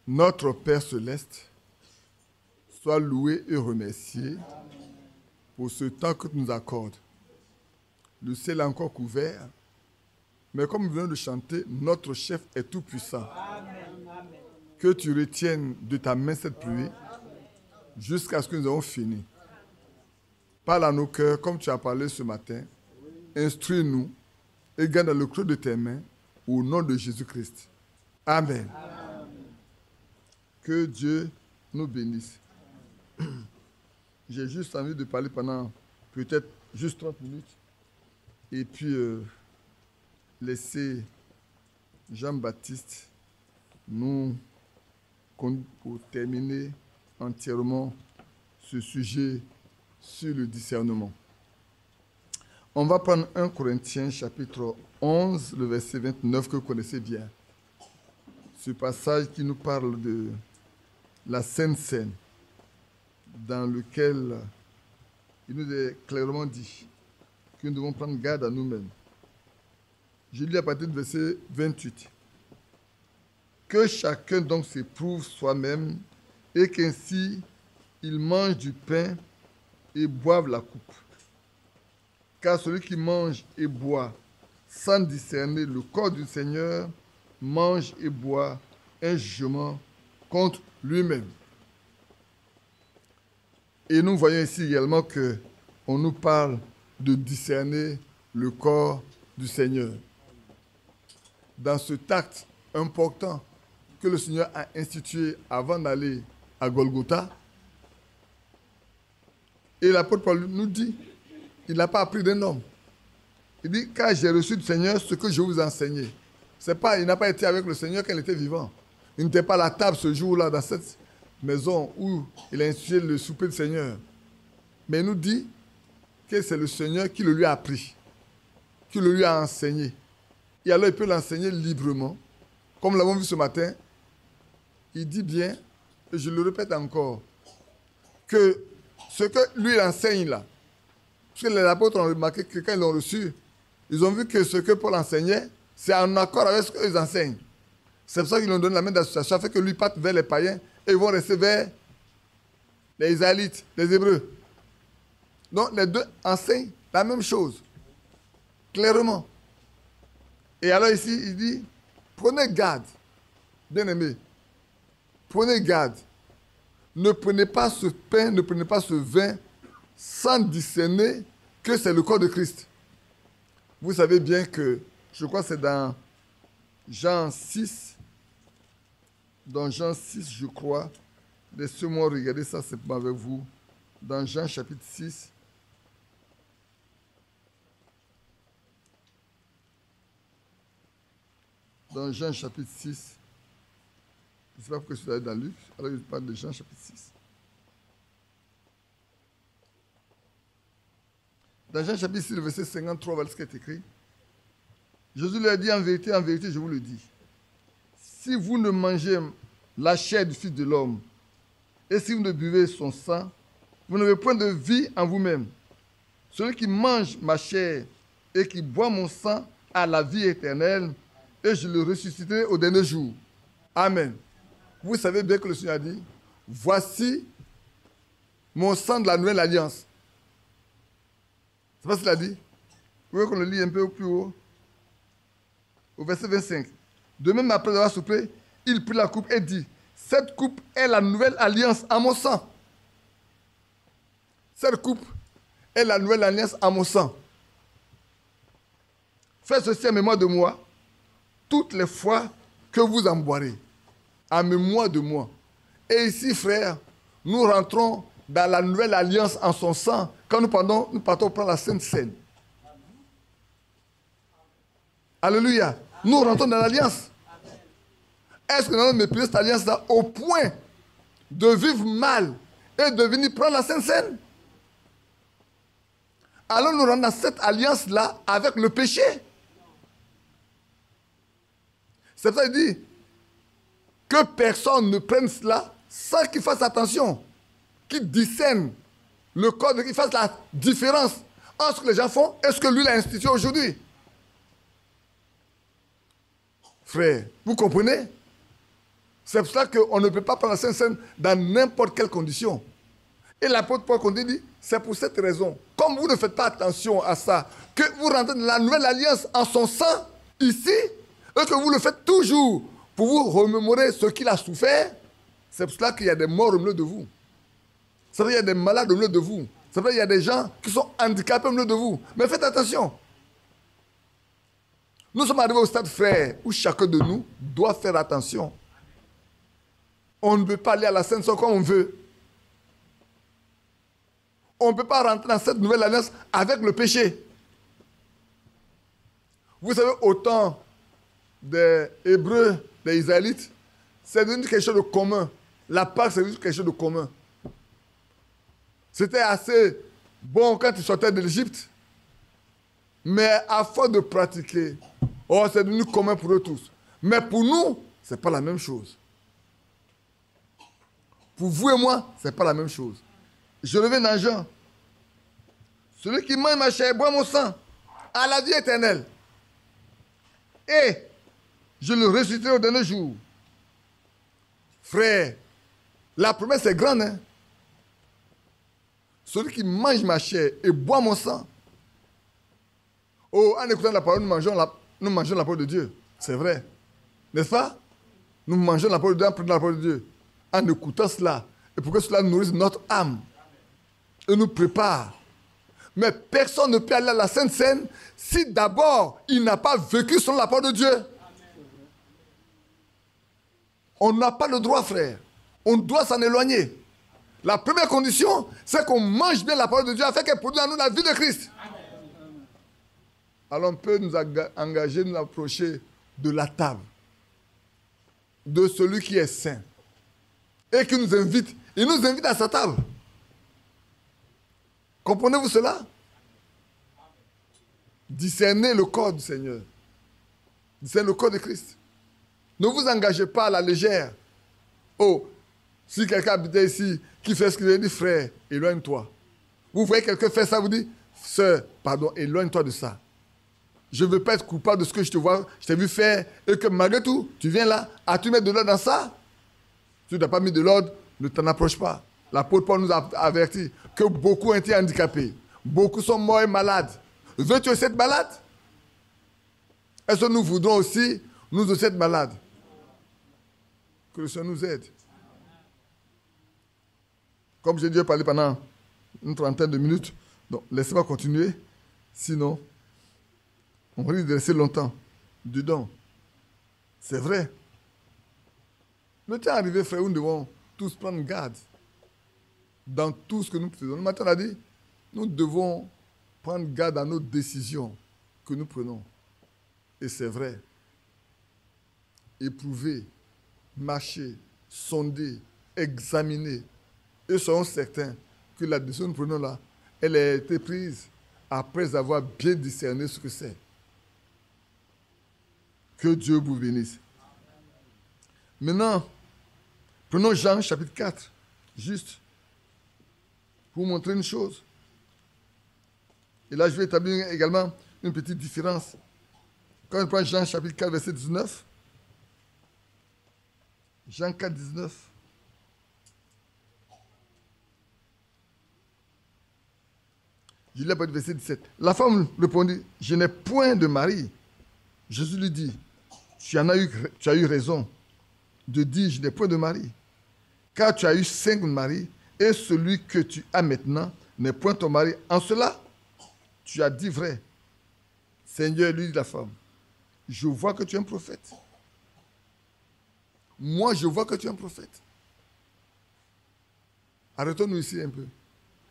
Notre Père céleste, sois loué et remercié pour ce temps que tu nous accordes. Le ciel est encore couvert, mais comme nous venons de chanter, notre chef est tout puissant. Que tu retiennes de ta main cette pluie jusqu'à ce que nous ayons fini. Parle à nos cœurs comme tu as parlé ce matin. Instruis-nous et garde dans le creux de tes mains au nom de Jésus-Christ. Amen. Que Dieu nous bénisse. J'ai juste envie de parler pendant peut-être juste 30 minutes et puis laisser Jean-Baptiste nous pour terminer entièrement ce sujet sur le discernement. On va prendre 1 Corinthiens chapitre 11, le verset 29 que vous connaissez bien. Ce passage qui nous parle de la Sainte Seine, dans lequel il nous est clairement dit que nous devons prendre garde à nous-mêmes. Je lis à partir du verset 28. Que chacun donc s'éprouve soi-même et qu'ainsi il mange du pain et boive la coupe. Car celui qui mange et boit sans discerner le corps du Seigneur mange et boit un jugement contre lui-même. Et nous voyons ici également qu'on nous parle de discerner le corps du Seigneur. Dans cet acte important que le Seigneur a institué avant d'aller à Golgotha, et l'apôtre Paul nous dit, il n'a pas appris d'un homme. Il dit, car j'ai reçu du Seigneur ce que je vous ai enseigné. Il n'a pas été avec le Seigneur quand il était vivant. Il n'était pas à la table ce jour-là dans cette maison où il a institué le souper du Seigneur. Mais il nous dit que c'est le Seigneur qui le lui a appris, qui le lui a enseigné. Et alors il peut l'enseigner librement. Comme nous l'avons vu ce matin, il dit bien, et je le répète encore, que ce que lui enseigne là, parce que les apôtres ont remarqué que quand ils l'ont reçu, ils ont vu que ce que Paul enseignait, c'est en accord avec ce qu'ils enseignent. C'est pour ça qu'ils lui ont donné la main d'association, afin que lui parte vers les païens et ils vont rester vers les Israélites, les Hébreux. Donc les deux enseignent la même chose, clairement. Et alors ici, il dit, prenez garde, bien-aimés, prenez garde. Ne prenez pas ce pain, ne prenez pas ce vin sans discerner que c'est le corps de Christ. Vous savez bien que, je crois que c'est dans Jean 6, je crois, laissez-moi regarder ça simplement avec vous, dans Jean chapitre 6, dans Jean chapitre 6, je ne sais pas pourquoi je suis allé dans Luc, alors je parle de Jean chapitre 6. Dans Jean chapitre 6, le verset 53, voilà ce qui est écrit. Jésus leur a dit, en vérité, je vous le dis. Si vous ne mangez la chair du Fils de l'homme, et si vous ne buvez son sang, vous n'avez point de vie en vous-même. Celui qui mange ma chair et qui boit mon sang a la vie éternelle, et je le ressusciterai au dernier jour. Amen. Vous savez bien que le Seigneur a dit, voici mon sang de la nouvelle alliance. C'est pas ce qu'il a dit? Vous voulez qu'on le lit un peu plus haut? Au verset 25. De même, après avoir soupé, il prit la coupe et dit, cette coupe est la nouvelle alliance à mon sang. Cette coupe est la nouvelle alliance à mon sang. Faites ceci en mémoire de moi, toutes les fois que vous en boirez, en mémoire de moi. Et ici, frères, nous rentrons dans la nouvelle alliance en son sang, quand nous partons prendre la Sainte Seine. Alléluia. Nous rentrons dans l'alliance. Est-ce que nous allons mépriser cette alliance-là au point de vivre mal et de venir prendre la Sainte Seine? Alors nous rentrons dans cette alliance-là avec le péché. C'est pour ça qu'il dit que personne ne prenne cela sans qu'il fasse attention, qu'il discerne le code, qu'il fasse la différence entre ce que les gens font et ce que lui a institué aujourd'hui. Frère, vous comprenez? C'est pour ça qu'on ne peut pas prendre la Sainte Seine dans n'importe quelle condition. Et l'apôtre Paul dit, c'est pour cette raison, comme vous ne faites pas attention à ça, que vous rentrez dans la nouvelle alliance en son sang, ici, et que vous le faites toujours pour vous remémorer ce qu'il a souffert. C'est pour cela qu'il y a des morts au milieu de vous. C'est vrai qu'il y a des malades au milieu de vous. C'est vrai qu'il y a des gens qui sont handicapés au milieu de vous. Mais faites attention. Nous sommes arrivés au stade, frère, où chacun de nous doit faire attention. On ne peut pas aller à la Sainte Seine comme on veut. On ne peut pas rentrer dans cette nouvelle alliance avec le péché. Vous savez, au temps des Hébreux, des Israélites, c'est devenu quelque chose de commun. La Pâque, c'est devenu quelque chose de commun. C'était assez bon quand ils sortaient de l'Égypte. Mais à force de pratiquer, c'est devenu commun pour eux tous. Mais pour nous, ce n'est pas la même chose. Pour vous et moi, ce n'est pas la même chose. Je reviens dans Jean. Celui qui mange ma chair et boit mon sang a la vie éternelle. Et je le ressusciterai au dernier jour. Frère, la promesse est grande. Hein? Celui qui mange ma chair et boit mon sang. En écoutant la parole, nous mangeons la parole de Dieu. C'est vrai. N'est-ce pas? Nous mangeons la parole de Dieu en prenant la parole de Dieu. En écoutant cela. Et pour que cela nourrisse notre âme. Et nous prépare. Mais personne ne peut aller à la Sainte Seine si d'abord il n'a pas vécu selon la parole de Dieu. On n'a pas le droit, frère. On doit s'en éloigner. La première condition, c'est qu'on mange bien la parole de Dieu afin qu'elle produise en nous la vie de Christ. Alors on peut nous engager, nous approcher de la table, de celui qui est saint, et qui nous invite. Il nous invite à sa table. Comprenez-vous cela? Discernez le corps du Seigneur. Discernez le corps de Christ. Ne vous engagez pas à la légère. Si quelqu'un habitait ici, qui fait ce qu'il dit, frère, éloigne-toi. Vous voyez quelqu'un faire ça, vous dites, sœur, pardon, éloigne-toi de ça. Je ne veux pas être coupable de ce que je te vois, je t'ai vu faire, et que malgré tout, tu viens là, as-tu mis de l'ordre dans ça? Si tu n'as pas mis de l'ordre, ne t'en approche pas. L'apôtre Paul nous a averti que beaucoup ont été handicapés. Beaucoup sont morts et malades. Veux-tu aussi être malade? Est-ce que nous voudrons aussi, nous aussi être malades? Que le Seigneur nous aide. Comme j'ai dû parler pendant une trentaine de minutes, donc laissez-moi continuer. Sinon, on risque de rester longtemps dedans. C'est vrai. Le temps est arrivé, frère, où nous devons tous prendre garde dans tout ce que nous faisons. Le matin, on a dit, nous devons prendre garde à nos décisions que nous prenons. Et c'est vrai. Éprouver, marcher, sonder, examiner. Et soyons certains que la décision que nous prenons là, elle a été prise après avoir bien discerné ce que c'est. Que Dieu vous bénisse. Maintenant, prenons Jean chapitre 4, juste pour vous montrer une chose. Et là, je vais établir également une petite différence. Quand on prend Jean chapitre 4, verset 19, Jean 4, 19, je lis le verset 17. La femme répondit, je n'ai point de mari. Jésus lui dit, tu as eu raison de dire, je n'ai point de mari. Car tu as eu 5 maris, et celui que tu as maintenant n'est point ton mari. En cela, tu as dit vrai. Seigneur, lui dit la femme, je vois que tu es un prophète. Moi, je vois que tu es un prophète. Arrêtons-nous ici un peu.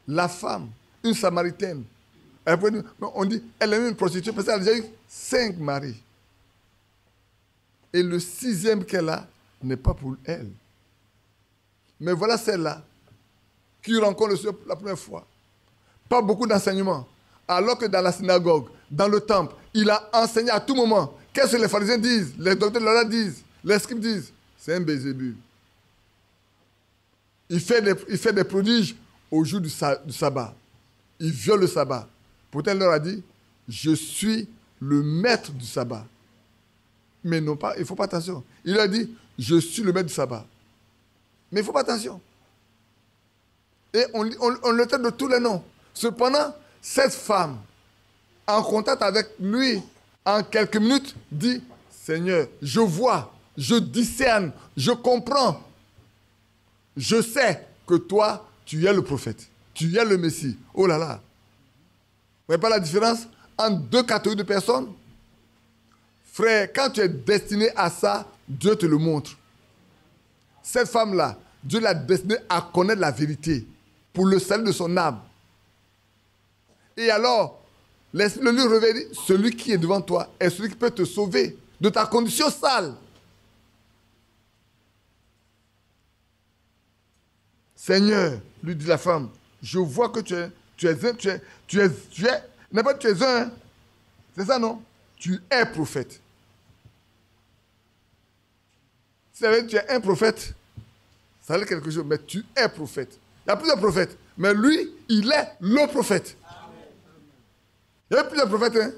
La femme, une Samaritaine, on dit, elle est une prostituée parce qu'elle a déjà eu 5 maris. Et le 6e qu'elle a n'est pas pour elle. Mais voilà celle-là qui rencontre le Seigneur pour la première fois. Pas beaucoup d'enseignements. Alors que dans la synagogue, dans le temple, il a enseigné à tout moment. Qu'est-ce que les pharisiens disent? Les docteurs de la loi disent? Les scribes disent? C'est un Bézébul. Il fait des prodiges au jour du sabbat. Il viole le sabbat. Pourtant, il leur a dit, je suis le maître du sabbat. Mais non pas, il ne faut pas attention. Il leur a dit, je suis le maître du sabbat. Mais il ne faut pas attention. Et on le traite de tous les noms. Cependant, cette femme, en contact avec lui, en quelques minutes, dit, Seigneur, je vois, je discerne, je comprends. Je sais que toi, tu es le prophète. Tu es le Messie. Oh là là. Vous voyez pas la différence entre deux catégories de personnes? Frère, quand tu es destiné à ça, Dieu te le montre. Cette femme-là, Dieu l'a destinée à connaître la vérité pour le salut de son âme. Et alors, l'Esprit lui révèle, celui qui est devant toi est celui qui peut te sauver de ta condition sale. Seigneur, lui dit la femme, je vois que tu es un, c'est ça non? Tu es prophète. Si tu es un prophète, ça veut dire quelque chose, mais tu es prophète. Il y a plusieurs prophètes, mais lui, il est le prophète. Il y a plusieurs prophètes, hein?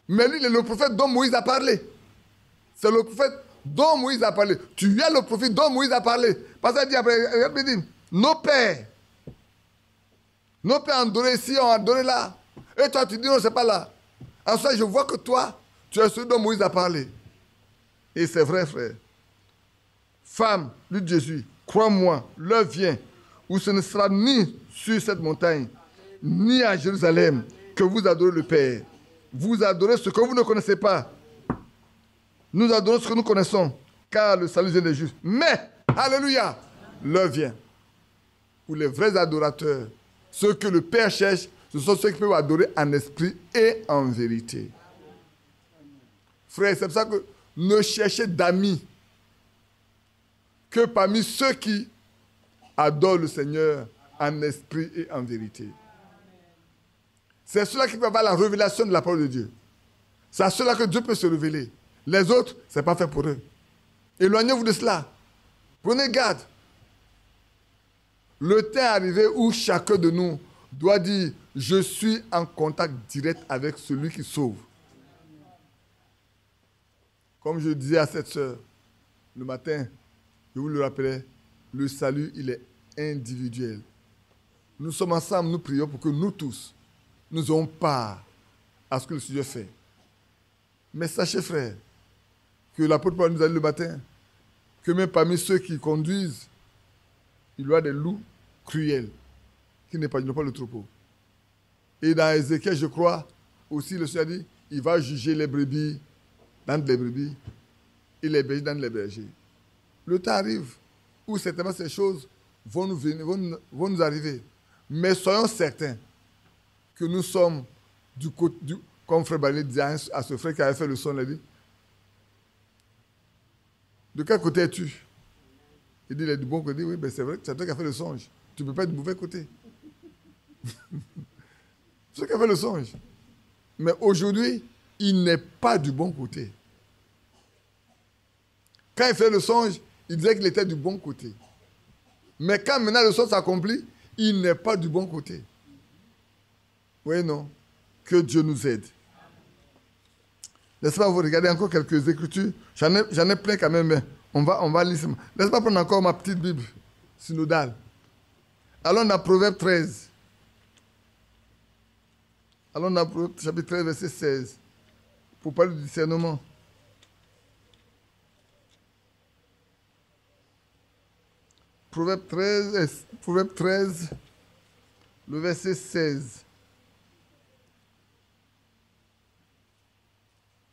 Mais lui, il est le prophète dont Moïse a parlé. C'est le prophète dont Moïse a parlé. Tu es le prophète dont Moïse a parlé. Parce qu'il dit après, il dit, nos pères ont adoré ici, ont adoré là. Et toi, tu dis non, c'est pas là. Ensuite, je vois que toi, tu es celui dont Moïse a parlé. Et c'est vrai, frère. Femme, lui dit Jésus, crois-moi, l'heure vient où ce ne sera ni sur cette montagne, ni à Jérusalem, que vous adorez le Père. Vous adorez ce que vous ne connaissez pas. Nous adorons ce que nous connaissons, car le salut vient des justes. Mais, alléluia, l'heure vient où les vrais adorateurs, ceux que le Père cherche, ce sont ceux qui peuvent adorer en esprit et en vérité. Frère, c'est pour ça que ne cherchez d'amis que parmi ceux qui adorent le Seigneur en esprit et en vérité. C'est ceux-là qui peuvent avoir la révélation de la parole de Dieu. C'est à ceux-là que Dieu peut se révéler. Les autres, ce n'est pas fait pour eux. Éloignez-vous de cela. Prenez garde. Le temps est arrivé où chacun de nous doit dire, je suis en contact direct avec celui qui sauve. Comme je disais à cette sœur le matin, je vous le rappelais, le salut, il est individuel. Nous sommes ensemble, nous prions pour que nous tous, nous ayons part à ce que le Seigneur fait. Mais sachez, frère, que l'apôtre Paul nous a dit le matin, que même parmi ceux qui conduisent, il y a des loups cruels qui n'épargnent pas le troupeau. Et dans Ézéchiel, je crois, aussi le Seigneur dit, il va juger les brebis dans les brebis et les bergers dans les bergers. Le temps arrive où certainement ces choses vont nous arriver. Mais soyons certains que nous sommes du côté, comme Frère Barnier disait à ce frère qui avait fait le son, il a dit, de quel côté es-tu? Il dit, il est du bon côté. Il dit, oui, ben c'est vrai, c'est toi qui as fait le songe. Tu ne peux pas être du mauvais côté. C'est toi qui as fait le songe. Mais aujourd'hui, il n'est pas du bon côté. Quand il fait le songe, il disait qu'il était du bon côté. Mais quand maintenant le songe s'accomplit, il n'est pas du bon côté. Oui, non. Que Dieu nous aide. Laissez-moi vous regarder encore quelques écritures. J'en ai plein quand même, mais on va lire. Laissez-moi prendre encore ma petite Bible synodale. Allons dans Proverbe 13. Allons dans Proverbe chapitre 13, verset 16. Pour parler du discernement. Proverbe 13, le verset 16.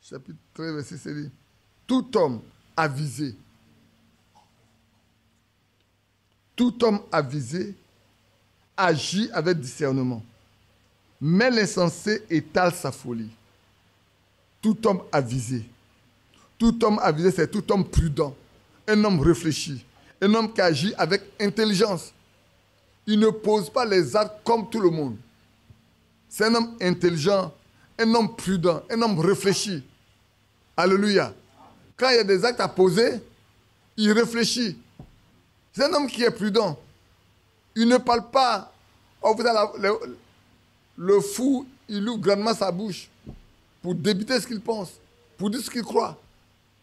Chapitre 13, verset 16. Tout homme avisé agit avec discernement, mais l'insensé étale sa folie. Tout homme avisé, c'est tout homme prudent, un homme réfléchi, un homme qui agit avec intelligence. Il ne pose pas les actes comme tout le monde. C'est un homme intelligent, un homme prudent, un homme réfléchi. Alléluia. Quand il y a des actes à poser, il réfléchit. C'est un homme qui est prudent. Il ne parle pas. Oh, vous avez le fou, il ouvre grandement sa bouche pour débiter ce qu'il pense, pour dire ce qu'il croit.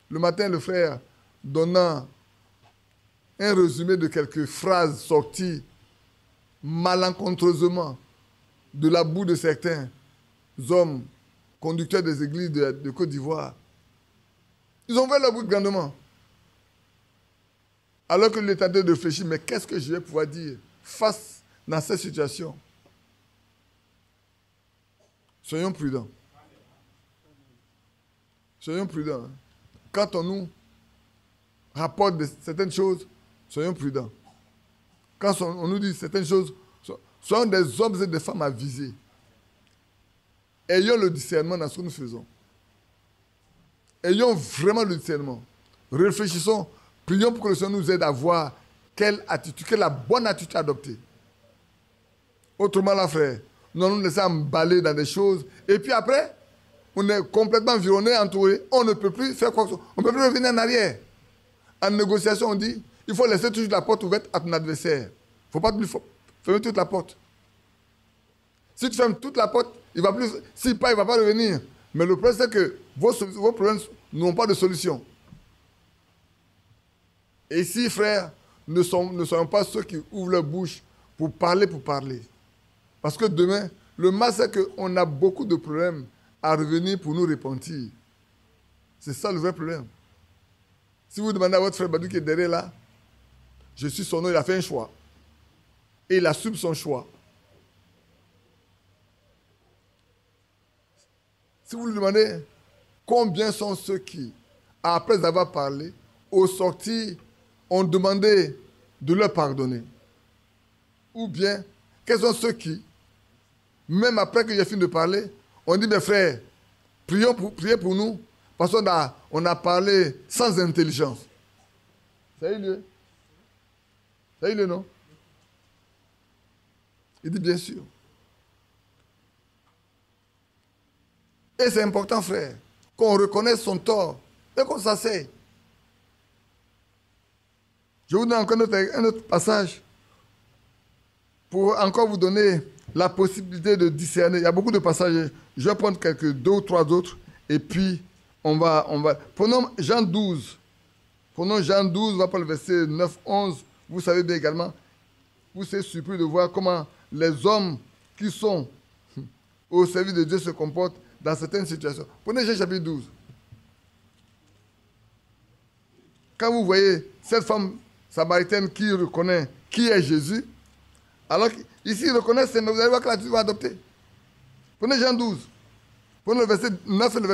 Le matin, le frère, donnant un résumé de quelques phrases sorties malencontreusement de la bouche de certains hommes conducteurs des églises de Côte d'Ivoire. Ils ont ouvert leur bouche grandement. Alors que l'État de réfléchir, mais qu'est-ce que je vais pouvoir dire face à cette situation? Soyons prudents. Soyons prudents. Hein. Quand on nous rapporte certaines choses, soyons prudents. Quand on nous dit certaines choses, soyons des hommes et des femmes avisés. Ayons le discernement dans ce que nous faisons. Ayons vraiment le discernement. Réfléchissons, prions pour que le Seigneur nous aide à voir quelle est la bonne attitude à adopter. Autrement, là, frère, nous allons nous laisser emballer dans des choses. Et puis après, on est complètement environné, entouré. On ne peut plus faire quoi que ce soit. On ne peut plus revenir en arrière. En négociation, on dit, il faut laisser toujours la porte ouverte à ton adversaire. Il ne faut pas fermer toute la porte. Si tu fermes toute la porte, il va plus. S'il part, il ne va pas revenir. Mais le problème, c'est que vos problèmes n'ont pas de solution. Et ici, frères, ne soyons pas ceux qui ouvrent leur bouche pour parler. Parce que demain, le mal, c'est qu'on a beaucoup de problèmes à revenir pour nous repentir. C'est ça le vrai problème. Si vous demandez à votre frère Badou qui est derrière là, je suis son nom, il a fait un choix. Et il assume son choix. Si vous lui demandez combien sont ceux qui, après avoir parlé, au sortir, ont demandé de leur pardonner. Ou bien, quels sont ceux qui, même après que j'ai fini de parler, ont dit, mes frères, priez pour nous, parce qu'on a parlé sans intelligence. Ça y est, lieu? Ça y est, non? Il dit, bien sûr. Et c'est important, frère, qu'on reconnaisse son tort et qu'on s'asseye. Je vous donne encore un autre passage pour encore vous donner la possibilité de discerner. Il y a beaucoup de passages. Je vais prendre deux ou trois autres et puis on va. Prenons Jean 12. Prenons Jean 12, on va prendre le verset 9, 11. Vous savez bien également, vous serez surpris de voir comment les hommes qui sont au service de Dieu se comportent dans certaines situations. Prenez Jean chapitre 12. Quand vous voyez cette femme samaritaine qui reconnaît qui est Jésus, alors ici il reconnaît, mais vous allez voir que l'attitude va adopter. Prenez Jean 12. Prenez le verset 9 et le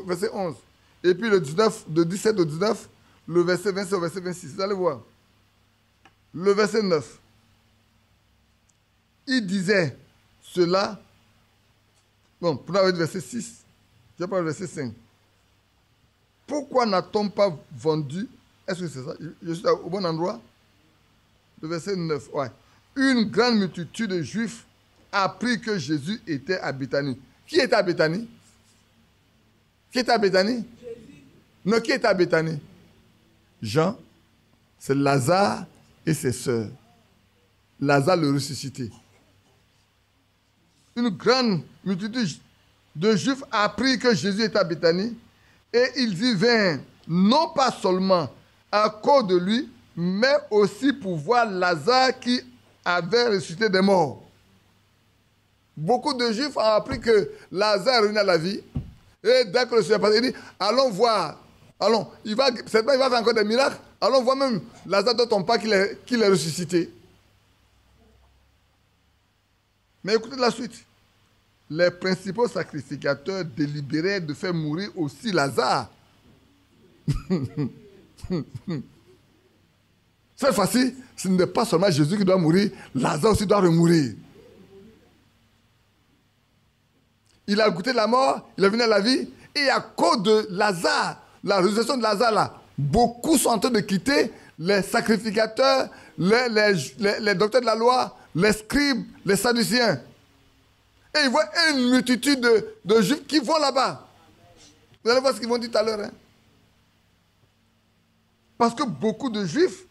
verset 11. Et puis le 19, de 17 au 19, le verset 27 au verset 26. Vous allez voir. Le verset 9. Il disait cela. Bon, prenons le verset 6. Je vais prendre le verset 5. Pourquoi n'a-t-on pas vendu? Est-ce que c'est ça? Je suis au bon endroit? Le verset 9. Ouais. Une grande multitude de Juifs apprit que Jésus était à Béthanie. Qui était à Béthanie? Qui était à Béthanie? Jésus. Non, qui était à Béthanie? Jean, c'est Lazare et ses sœurs. Lazare le ressuscité. Une grande multitude de Juifs apprit que Jésus était à Béthanie et ils y vinrent, non pas seulement à cause de lui, mais aussi pour voir Lazare qui avait ressuscité des morts. Beaucoup de Juifs ont appris que Lazare est revenu à la vie. Et dès que le Seigneur passe, il dit, allons voir. Allons, il va faire encore des miracles. Allons voir même Lazare dont on parle qu'il est ressuscité. Mais écoutez la suite. Les principaux sacrificateurs délibéraient de faire mourir aussi Lazare. Cette fois-ci, ce n'est pas seulement Jésus qui doit mourir, Lazare aussi doit remourir. Il a goûté la mort, il est venu à la vie, et à cause de Lazare, la résurrection de Lazare, là, beaucoup sont en train de quitter les sacrificateurs, les docteurs de la loi, les scribes, les sadduciens. Et ils voient une multitude de Juifs qui vont là-bas. Vous allez voir ce qu'ils vont dire tout à l'heure. Hein? Parce que beaucoup de Juifs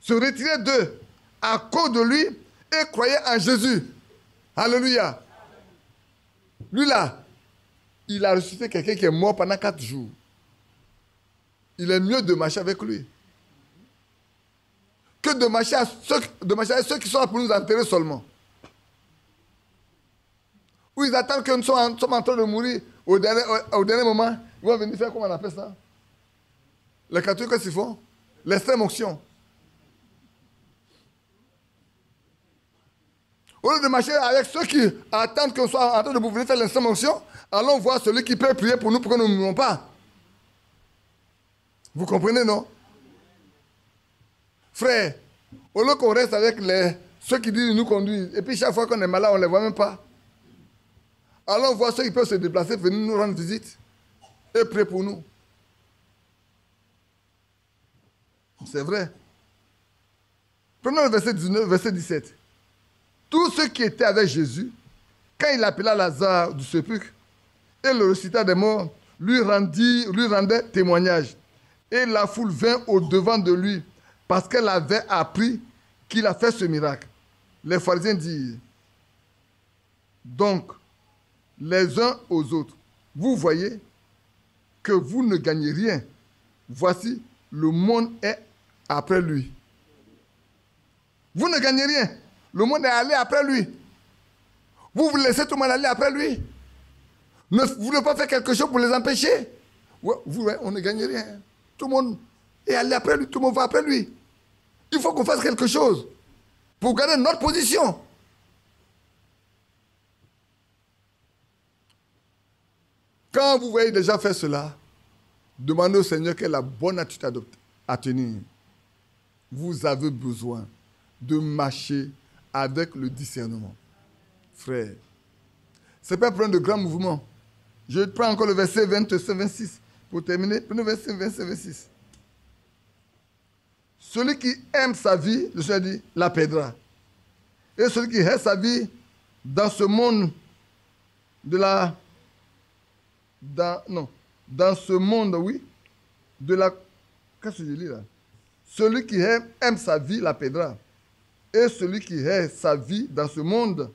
se retiraient d'eux à cause de lui et croyaient en Jésus. Alléluia. Lui là, il a ressuscité quelqu'un qui est mort pendant 4 jours. Il est mieux de marcher avec lui. que de marcher avec ceux qui sont là pour nous enterrer seulement. Ou ils attendent que nous sommes en train de mourir au dernier moment. Ils vont venir faire, comment on appelle ça? Les catholiques, qu'est-ce qu'ils font? L'extrême onction. Au lieu de marcher avec ceux qui attendent qu'on soit en train de venir faire l'extrême onction, allons voir celui qui peut prier pour nous pour que nous ne mourons pas. Vous comprenez, non? Frère, au lieu qu'on reste avec ceux qui disent nous conduisent, et puis chaque fois qu'on est malade, on ne les voit même pas. Allons voir ceux qui peuvent se déplacer, venir nous rendre visite et prier pour nous. C'est vrai. Prenons le verset 19, verset 17. Tous ceux qui étaient avec Jésus, quand il appela Lazare du sépulcre et le ressuscita des morts, lui rendaient témoignage. Et la foule vint au-devant de lui parce qu'elle avait appris qu'il a fait ce miracle. Les pharisiens dirent donc les uns aux autres, vous voyez que vous ne gagnez rien. Voici, le monde est après lui. Vous ne gagnez rien. Le monde est allé après lui. Vous laissez tout le monde aller après lui. Vous ne voulez pas faire quelque chose pour les empêcher. On ne gagne rien. Tout le monde est allé après lui. Tout le monde va après lui. Il faut qu'on fasse quelque chose pour garder notre position. Quand vous voyez déjà faire cela, demandez au Seigneur quelle est la bonne attitude à tenir. Vous avez besoin de marcher avec le discernement. Frère, ce n'est pas un problème de grand mouvement. Je prends encore le verset 26 pour terminer. Prenez le verset 26. Celui qui aime sa vie, le Seigneur dit, la perdra. Et celui qui hait sa vie dans ce monde dans ce monde, oui, qu'est-ce que je lis là? Celui qui aime sa vie la perdra. Et celui qui hait sa vie dans ce monde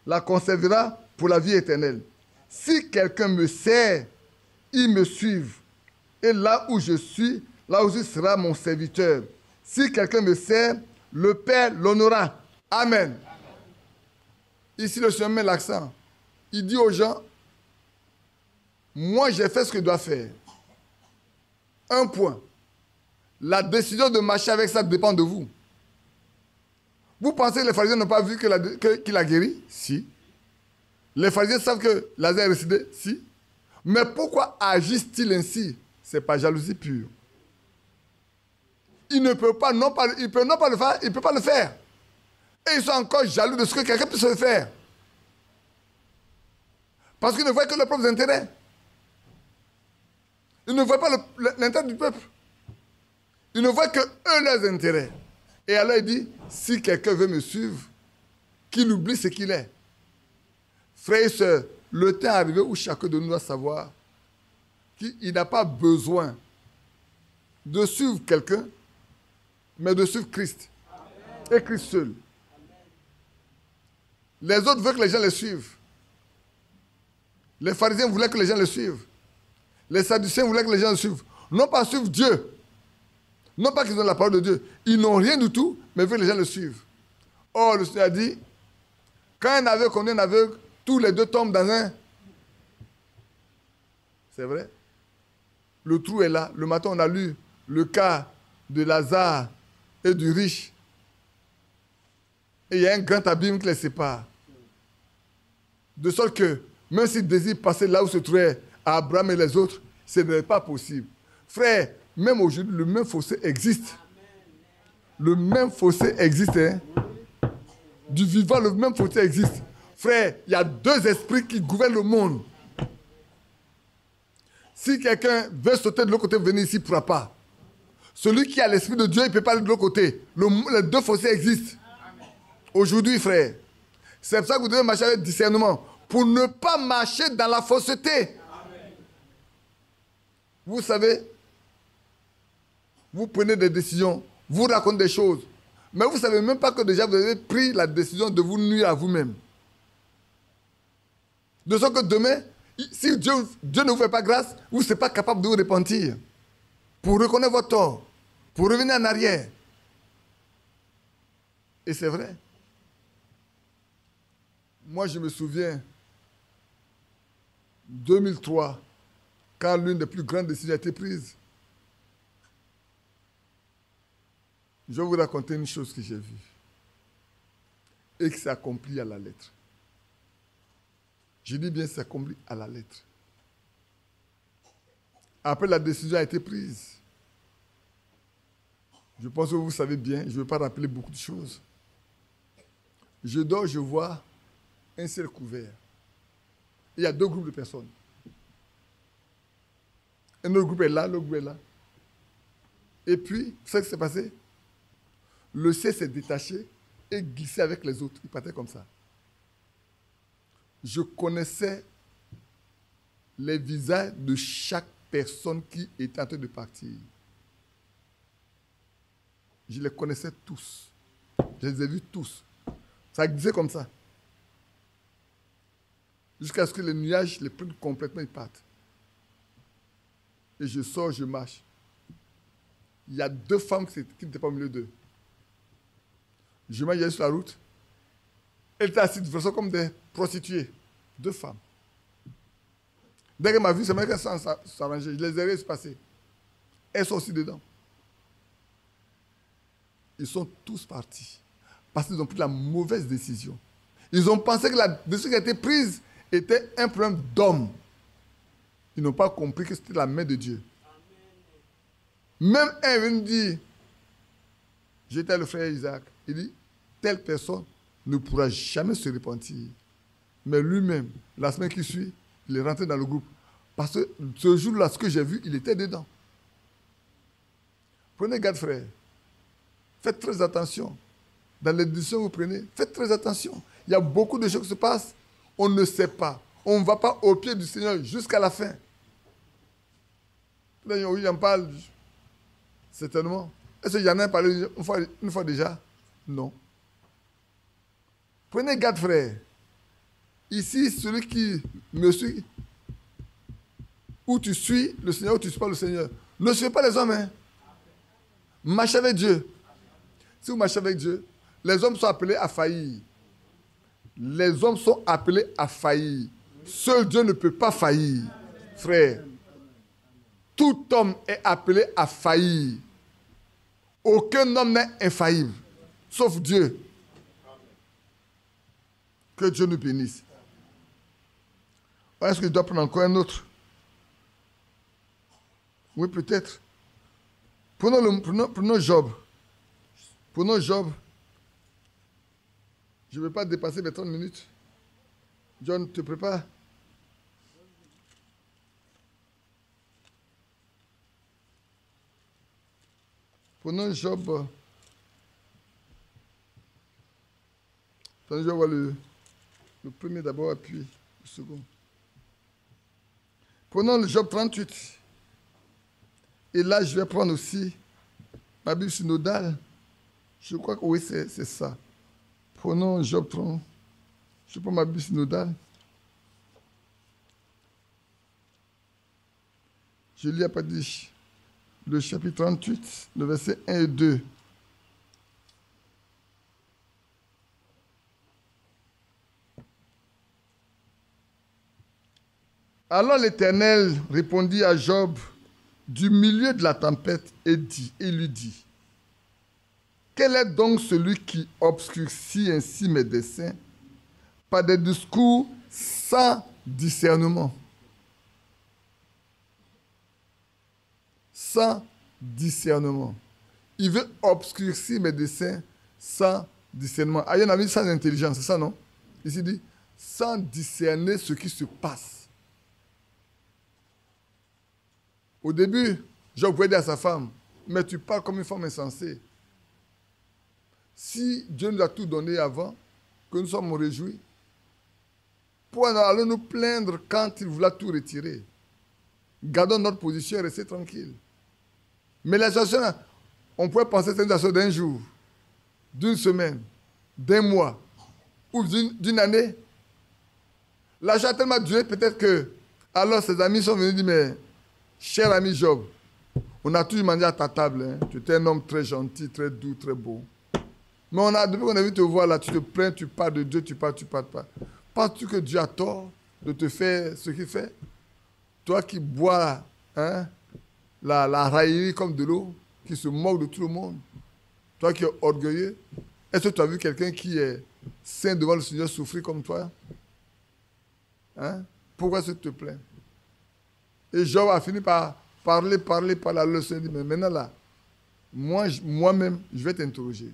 la conservera pour la vie éternelle. Si quelqu'un me sert, il me suive. Et là où je suis, là aussi sera mon serviteur. Si quelqu'un me sert, le Père l'honorera. Amen. Ici, le Seigneur met l'accent. Il dit aux gens, moi, j'ai fait ce que je dois faire. Un point. La décision de marcher avec ça dépend de vous. Vous pensez que les pharisiens n'ont pas vu qu'il a guéri? Si. Les pharisiens savent que Lazare est ressuscité? Si. Mais pourquoi agissent-ils ainsi? Ce n'est pas jalousie pure. Ils ne peuvent pas, non pas le faire, ils ne peuvent pas le faire. Et ils sont encore jaloux de ce que quelqu'un puisse le faire. Parce qu'ils ne voient que leurs propres intérêts. Ils ne voient pas l'intérêt du peuple. Ils ne voient que eux leurs intérêts. Et alors il dit, si quelqu'un veut me suivre, qu'il oublie ce qu'il est. Frères et sœurs, le temps est arrivé où chacun de nous doit savoir qu'il n'a pas besoin de suivre quelqu'un, mais de suivre Christ. Amen. Et Christ seul. Amen. Les autres veulent que les gens les suivent. Les pharisiens voulaient que les gens les suivent. Les sadducéens voulaient que les gens les suivent. Non pas suivre Dieu. Non pas qu'ils ont la parole de Dieu. Ils n'ont rien du tout, mais veulent que les gens le suivent. Or, le Seigneur a dit, quand un aveugle connaît un aveugle, tous les deux tombent dans un... C'est vrai. Le trou est là. Le matin, on a lu le cas de Lazare et du riche. Et il y a un grand abîme qui les sépare. De sorte que, même s'ils désirent passer là où se trouvaient Abraham et les autres, ce n'est pas possible. Frère, même aujourd'hui, le même fossé existe. Le même fossé existe. Hein? Du vivant, le même fossé existe. Frère, il y a deux esprits qui gouvernent le monde. Si quelqu'un veut sauter de l'autre côté, venir ici, il ne pourra pas. Celui qui a l'esprit de Dieu, il ne peut pas aller de l'autre côté. Les deux fossés existent. Aujourd'hui, frère. C'est pour ça que vous devez marcher avec discernement. Pour ne pas marcher dans la fausseté. Vous savez, vous prenez des décisions, vous racontez des choses. Mais vous ne savez même pas que déjà vous avez pris la décision de vous nuire à vous-même. De sorte que demain, si Dieu ne vous fait pas grâce, vous ne serez pas capable de vous repentir. Pour reconnaître votre tort. Pour revenir en arrière. Et c'est vrai. Moi, je me souviens, 2003, quand l'une des plus grandes décisions a été prise. Je vais vous raconter une chose que j'ai vue et qui s'est accomplie à la lettre. Je dis bien c'est accompli à la lettre. Après la décision a été prise. Je pense que vous savez bien, je ne vais pas rappeler beaucoup de choses. Je dors, je vois un ciel couvert. Il y a deux groupes de personnes. Un autre groupe est là, l'autre groupe est là. Et puis, vous savez ce qui s'est passé? Le ciel s'est détaché et glissé avec les autres. Il partait comme ça. Je connaissais les visages de chaque personne qui était en train de partir. Je les connaissais tous. Je les ai vus tous. Ça glissait comme ça. Jusqu'à ce que les nuages les prennent complètement, ils partent. Et je sors, je marche. Il y a deux femmes qui n'étaient pas au milieu d'eux. Je marche sur la route. Elles étaient assises de façon comme des prostituées. Deux femmes. Dès qu'elle m'a vu, c'est même qu'elles s'arrangeaient. Je les ai laissées passer. Elles sont aussi dedans. Ils sont tous partis. Parce qu'ils ont pris la mauvaise décision. Ils ont pensé que la décision qui a été prise était un problème d'homme. Ils n'ont pas compris que c'était la main de Dieu. Même un vient me dire, j'étais le frère Isaac, il dit, telle personne ne pourra jamais se repentir. Mais lui-même, la semaine qui suit, il est rentré dans le groupe. Parce que ce jour-là, ce que j'ai vu, il était dedans. Prenez garde, frère. Faites très attention. Dans les décisions que vous prenez, faites très attention. Il y a beaucoup de choses qui se passent. On ne sait pas. On ne va pas au pied du Seigneur jusqu'à la fin. Oui, il en parle. Certainement. Est-ce qu'il y en a parlé une fois déjà? Non. Prenez garde, frère. Ici, celui qui me suit, ou tu suis le Seigneur, ou tu ne suis pas le Seigneur. Ne suivez pas les hommes. Hein. Marchez avec Dieu. Si vous marchez avec Dieu, les hommes sont appelés à faillir. Les hommes sont appelés à faillir. Seul Dieu ne peut pas faillir, frère. Tout homme est appelé à faillir. Aucun homme n'est infaillible, sauf Dieu. Que Dieu nous bénisse. Est-ce que je dois prendre encore un autre? Oui, peut-être. Prenons Job. Prenons Job. Je ne vais pas dépasser les 30 minutes. John, te prépare. Prenons Job. Je vais voir le premier d'abord et puis le second. Prenons le Job 38. Et là, je vais prendre aussi ma Bible synodale. Je crois que oui, c'est ça. Prenons Job 30. Je prends ma Bible synodale. Je lis à partir le chapitre 38, le verset 1 et 2. Alors l'Éternel répondit à Job du milieu de la tempête et lui dit, quel est donc celui qui obscurcit ainsi mes desseins par des discours sans discernement? Sans discernement. Il veut obscurcir mes desseins sans discernement. Ah, il y en a mis sans intelligence, c'est ça, non? Ici dit, sans discerner ce qui se passe. Au début, Job pouvait dire à sa femme, mais tu parles comme une femme insensée. Si Dieu nous a tout donné avant, que nous sommes réjouis, pourquoi allons-nous plaindre quand il voulait tout retirer? Gardons notre position et restez tranquilles. Mais la situation, on pourrait penser que c'est une situation d'un jour, d'une semaine, d'un mois, ou d'une année. L'achat a tellement duré peut-être que, alors ses amis sont venus dire, mais, cher ami Job, on a toujours mangé à ta table. Hein. Tu étais un homme très gentil, très doux, très beau. Mais depuis qu'on a vu te voir là, tu te plains, tu parles de Dieu, tu parles pas. Penses-tu que Dieu a tort de te faire ce qu'il fait? Toi qui bois la raillerie comme de l'eau, qui se moque de tout le monde, toi qui es orgueilleux, est-ce que tu as vu quelqu'un qui est saint devant le Seigneur souffrir comme toi? Pourquoi est-ce que tu te plains? Et Job a fini par parler la leçon. Il dit, mais maintenant là, moi-même, je vais t'interroger.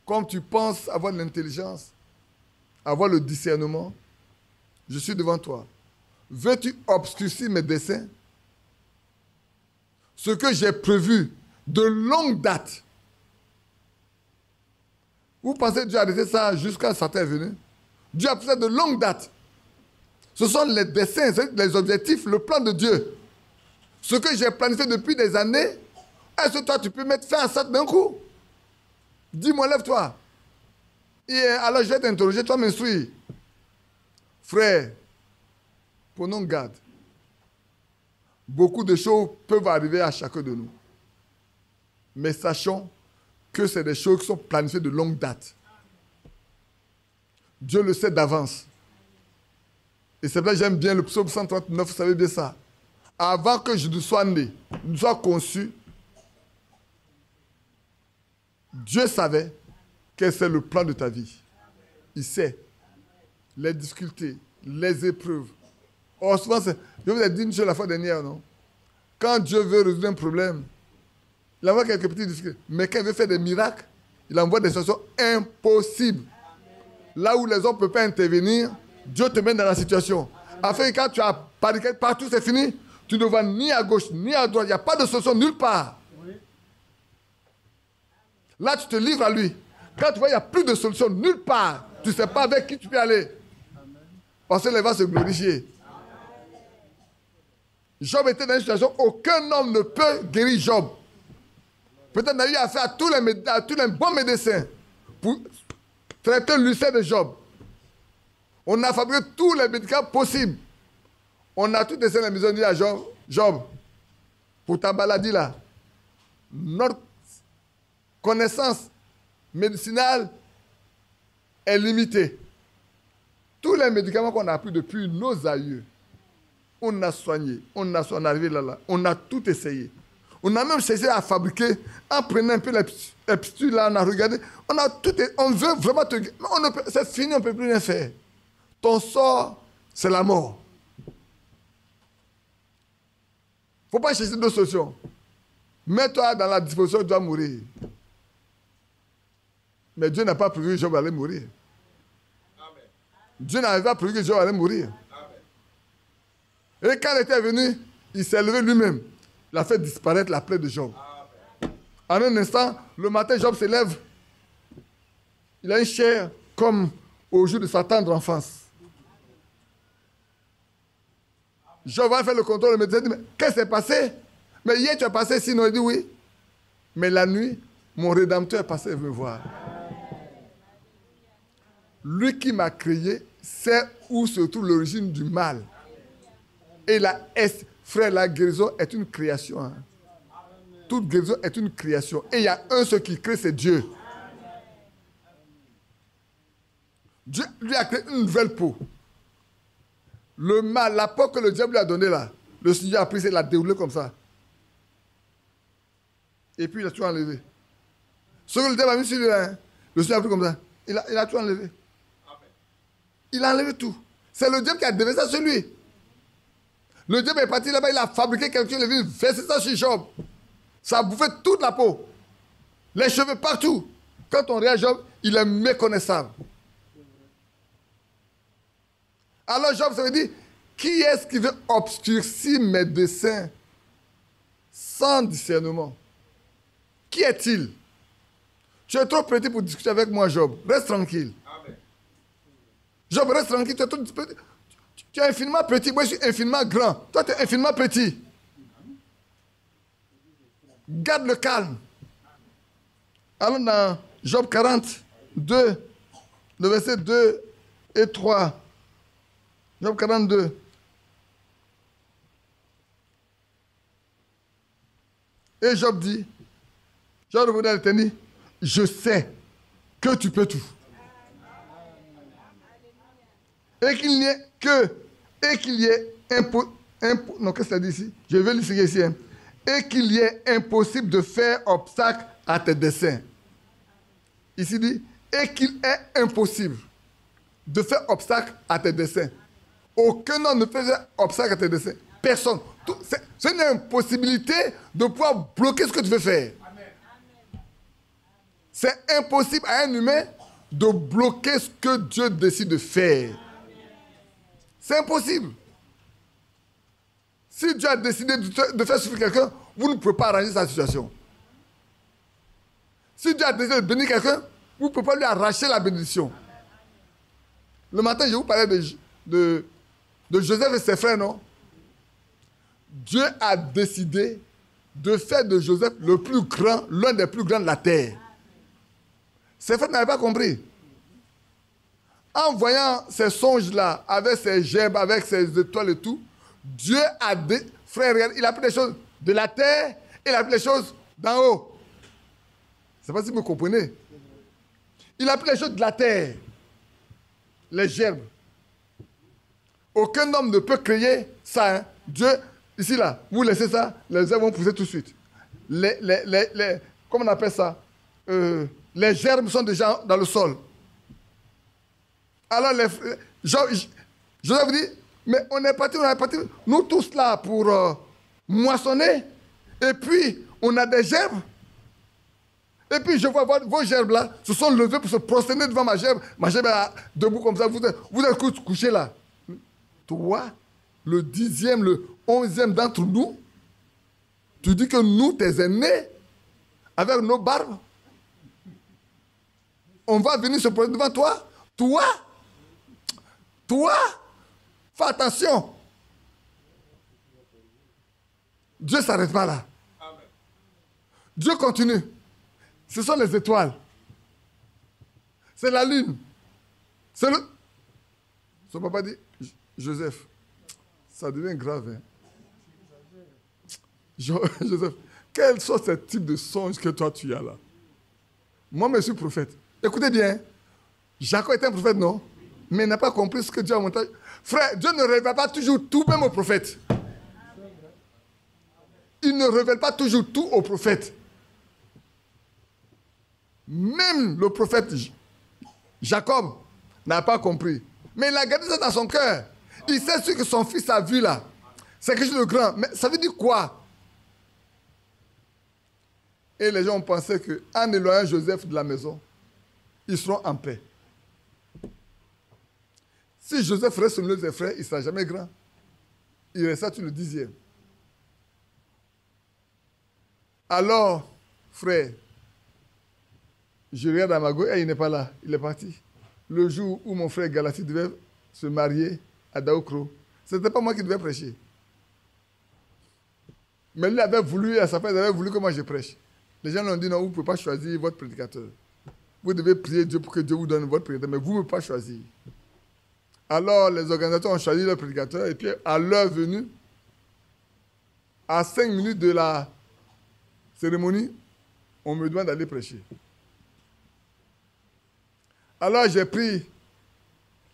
Comme tu penses avoir de l'intelligence, avoir le discernement, je suis devant toi. Veux-tu obscurcir mes desseins? Ce que j'ai prévu de longue date. Vous pensez que Dieu a arrêté ça jusqu'à Satan est venu? Dieu a fait ça de longue date. Ce sont les desseins, les objectifs, le plan de Dieu. Ce que j'ai planifié depuis des années, est-ce que toi tu peux mettre fin à ça d'un coup? Dis-moi, lève-toi. Et alors je vais t'interroger, toi m'instruire. Frère, prenons garde. Beaucoup de choses peuvent arriver à chacun de nous. Mais sachons que c'est des choses qui sont planifiées de longue date. Dieu le sait d'avance. Et c'est vrai que j'aime bien le psaume 139, vous savez bien ça. Avant que je ne sois né, ne sois conçu, Dieu savait quel c'est le plan de ta vie. Il sait les difficultés, les épreuves. Or, souvent, je vous ai dit une chose la fois dernière, non? Quand Dieu veut résoudre un problème, il envoie quelques petites difficultés. Mais quand il veut faire des miracles, il envoie des situations impossibles. Là où les hommes ne peuvent pas intervenir, Dieu te met dans la situation. Afin que quand tu as barricadé partout, c'est fini. Tu ne vas ni à gauche, ni à droite. Il n'y a pas de solution nulle part. Là, tu te livres à lui. Quand tu vois qu'il n'y a plus de solution nulle part, tu ne sais pas avec qui tu peux aller. Parce qu'il va se glorifier. Job était dans une situation où aucun homme ne peut guérir Job. Peut-être qu'il a eu affaire à tous les bons médecins pour traiter l'ulcère de Job. On a fabriqué tous les médicaments possibles. On a tout laissé la maison dit à Job, Job, pour ta maladie là, notre connaissance médicinale est limitée. Tous les médicaments qu'on a appris depuis nos aïeux, on a soigné, on est arrivé là, on a tout essayé. On a même cherché à fabriquer, en prenant un peu les pistules là, on a regardé, on a tout, on veut vraiment te... C'est fini, on ne peut plus rien faire. Ton sort, c'est la mort. Il ne faut pas chercher d'autres solutions. Mets-toi dans la disposition, tu dois mourir. Mais Dieu n'a pas prévu que Job allait mourir. Amen. Dieu n'avait pas prévu que Job allait mourir. Amen. Et quand il était venu, il s'est levé lui-même. Il a fait disparaître la plaie de Job. Amen. En un instant, le matin, Job se lève. Il a une chair comme au jour de sa tendre enfance. Job va faire le contrôle, le médecin dit, mais qu'est-ce qui s'est passé? Mais hier tu as passé sinon, il dit oui. Mais la nuit, mon Rédempteur est passé me voir. Lui qui m'a créé sait où se trouve l'origine du mal. Et frère, la guérison est une création. Hein. Toute guérison est une création. Et il y a un seul qui crée, c'est Dieu. Dieu lui a créé une nouvelle peau. Le mal, la peau que le diable lui a donnée là, le Seigneur a pris, il l'a déroulé comme ça. Et puis il a tout enlevé. Ce que le diable a mis sur lui là, le Seigneur a pris comme ça. Il a tout enlevé. Amen. Il a enlevé tout. C'est le diable qui a déversé ça sur lui. Le diable est parti là-bas, il a fabriqué quelque chose, il a versé ça sur Job. Ça a bouffé toute la peau. Les cheveux partout. Quand on regarde Job, il est méconnaissable. Alors Job se dit, qui est-ce qui veut obscurcir mes desseins sans discernement? Qui est-il? Tu es trop petit pour discuter avec moi, Job. Reste tranquille. Amen. Job, reste tranquille. Tu es infiniment petit. Moi, je suis infiniment grand. Toi, tu es infiniment petit. Garde le calme. Allons dans Job 42, le verset 2 et 3. Job 42. Et Job dit, Job répondit à l'Éternel, je sais que tu peux tout. Et qu'il n'y ait non, qu'est-ce que ça dit ici? Je vais lire ici. Hein. Et qu'il y ait impossible de faire obstacle à tes desseins. Ici dit, et qu'il est impossible de faire obstacle à tes desseins. Aucun homme ne fait obstacle à tes desseins. Personne. C'est une impossibilité de pouvoir bloquer ce que tu veux faire. C'est impossible à un humain de bloquer ce que Dieu décide de faire. C'est impossible. Si Dieu a décidé de faire souffrir quelqu'un, vous ne pouvez pas arranger sa situation. Si Dieu a décidé de bénir quelqu'un, vous ne pouvez pas lui arracher la bénédiction. Le matin, je vous parlais de Joseph et ses frères, non? Dieu a décidé de faire de Joseph le plus grand, l'un des plus grands de la terre. Ses frères n'avaient pas compris. En voyant ces songes-là, avec ces gerbes, avec ces étoiles et tout, Dieu a des frères, il a pris des choses de la terre et il a pris des choses d'en haut. Je ne sais pas si vous comprenez. Il a pris les choses de la terre, les gerbes. Aucun homme ne peut créer ça. Hein. Dieu, ici là, vous laissez ça, les herbes vont pousser tout de suite. Comment on appelle ça? Les gerbes sont déjà dans le sol. Alors, Joseph dit, mais on est parti, nous tous là pour moissonner. Et puis, on a des gerbes. Et puis, je vois vos gerbes là, se sont levés pour se prosterner devant ma gerbe. Ma gerbe est debout comme ça, vous êtes couchés là. Toi, le 10e, le 11e d'entre nous, tu dis que nous, tes aînés, avec nos barbes, on va venir se prosterner devant toi. Toi, fais attention. Dieu ne s'arrête pas là. Amen. Dieu continue. Ce sont les étoiles. C'est la lune. C'est le... Son papa dit, Joseph, ça devient grave. Hein? Joseph, quels sont ces types de songes que toi tu as là? Moi, je suis prophète. Écoutez bien, Jacob était un prophète, non? Mais il n'a pas compris ce que Dieu a montré. Frère, Dieu ne révèle pas toujours tout, même au prophète. Il ne révèle pas toujours tout au prophète. Même le prophète Jacob n'a pas compris. Mais il a gardé ça dans son cœur. Il sait ce que son fils a vu là. C'est quelque chose de grand. Mais ça veut dire quoi? Et les gens ont pensé qu'en éloignant Joseph de la maison, ils seront en paix. Si Joseph reste au milieu de ses frères, il ne sera jamais grand. Il restera tout le 10e. Alors, frère, je regarde à ma gauche et il n'est pas là. Il est parti. Le jour où mon frère Galati devait se marier à Daoukro, ce n'était pas moi qui devais prêcher. Mais lui avait voulu, à sa fête, il avait voulu que moi je prêche. Les gens lui ont dit non, vous ne pouvez pas choisir votre prédicateur. Vous devez prier Dieu pour que Dieu vous donne votre prédicateur, mais vous ne pouvez pas choisir. Alors, les organisateurs ont choisi leur prédicateur et puis, à l'heure venue, à 5 minutes de la cérémonie, on me demande d'aller prêcher. Alors, j'ai pris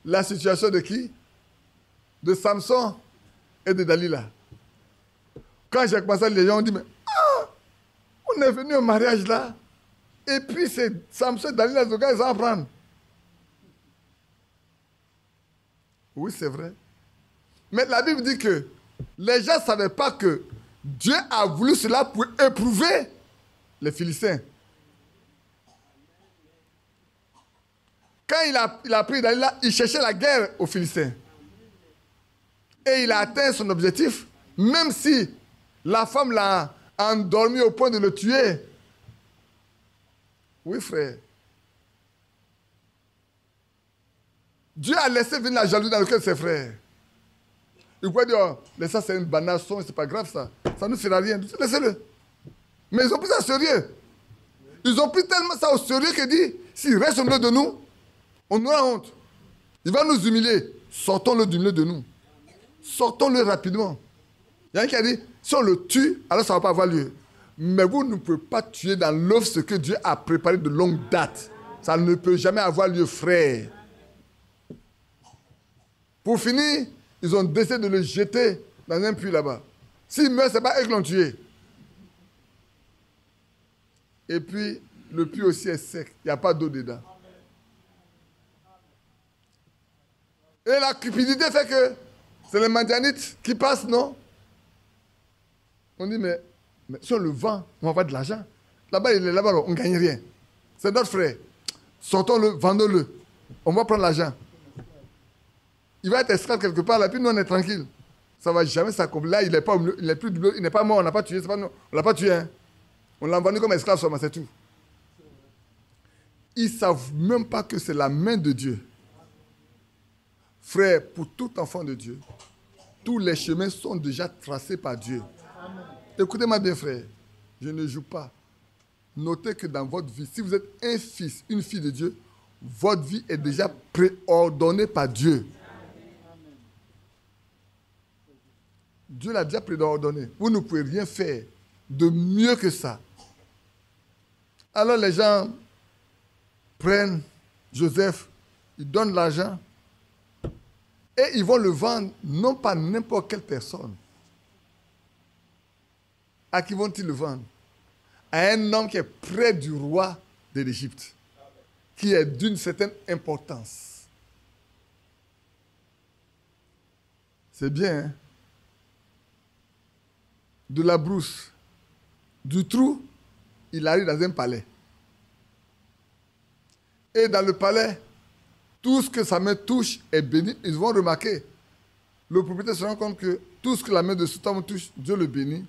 la situation de qui? De Samson et de Dalila. Quand j'ai commencé, les gens ont dit, mais on est venu au mariage là, et puis c'est Samson et Dalila, les gars, ils vont apprendre. Oui, c'est vrai. Mais la Bible dit que les gens ne savaient pas que Dieu a voulu cela pour éprouver les Philistins. Quand il a pris Dalila, il cherchait la guerre aux Philistins. Et il a atteint son objectif, même si la femme l'a endormi au point de le tuer. Oui, frère. Dieu a laissé venir la jalousie dans le cœur de ses frères. Il pouvait dire, oh, mais ça c'est une banale songe, c'est pas grave ça. Ça ne fera rien. Laissez-le. Mais ils ont pris ça au sérieux. Ils ont pris tellement ça au sérieux qu'il dit, s'il reste au milieu de nous, on aura honte. Il va nous humilier. Sortons-le du milieu de nous. Sortons-le rapidement. Il y a un qui a dit, si on le tue, alors ça ne va pas avoir lieu. Mais vous ne pouvez pas tuer dans l'œuf ce que Dieu a préparé de longue date. Ça ne peut jamais avoir lieu, frère. Pour finir, ils ont décidé de le jeter dans un puits là-bas. S'il meurt, ce n'est pas eux qui l'ont tué. Et puis, le puits aussi est sec. Il n'y a pas d'eau dedans. Et la cupidité fait que c'est les Madianites qui passent, non? On dit, mais si on le vend, on va avoir de l'argent. Là-bas, il est là-bas, on ne gagne rien. C'est notre frère. Sortons-le, vendons-le. On va prendre l'argent. Il va être esclave quelque part, là, puis nous, on est tranquille. Ça ne va jamais s'accomplir. Là, il n'est pas, mort, on n'a pas tué. On ne l'a pas tué. Hein. On l'a vendu comme esclave seulement, c'est tout. Ils ne savent même pas que c'est la main de Dieu. Frère, pour tout enfant de Dieu, tous les chemins sont déjà tracés par Dieu. Écoutez-moi bien, frère. Je ne joue pas. Notez que dans votre vie, si vous êtes un fils, une fille de Dieu, votre vie est déjà préordonnée par Dieu. Dieu l'a déjà préordonné. Vous ne pouvez rien faire de mieux que ça. Alors les gens prennent Joseph, ils donnent l'argent et ils vont le vendre, non pas n'importe quelle personne. À qui vont-ils le vendre? À un homme qui est près du roi de l'Égypte, qui est d'une certaine importance. C'est bien, hein? De la brousse, du trou, il arrive dans un palais. Et dans le palais, tout ce que sa main touche est béni. Ils vont remarquer. Le propriétaire se rend compte que tout ce que la main de cet homme touche, Dieu le bénit.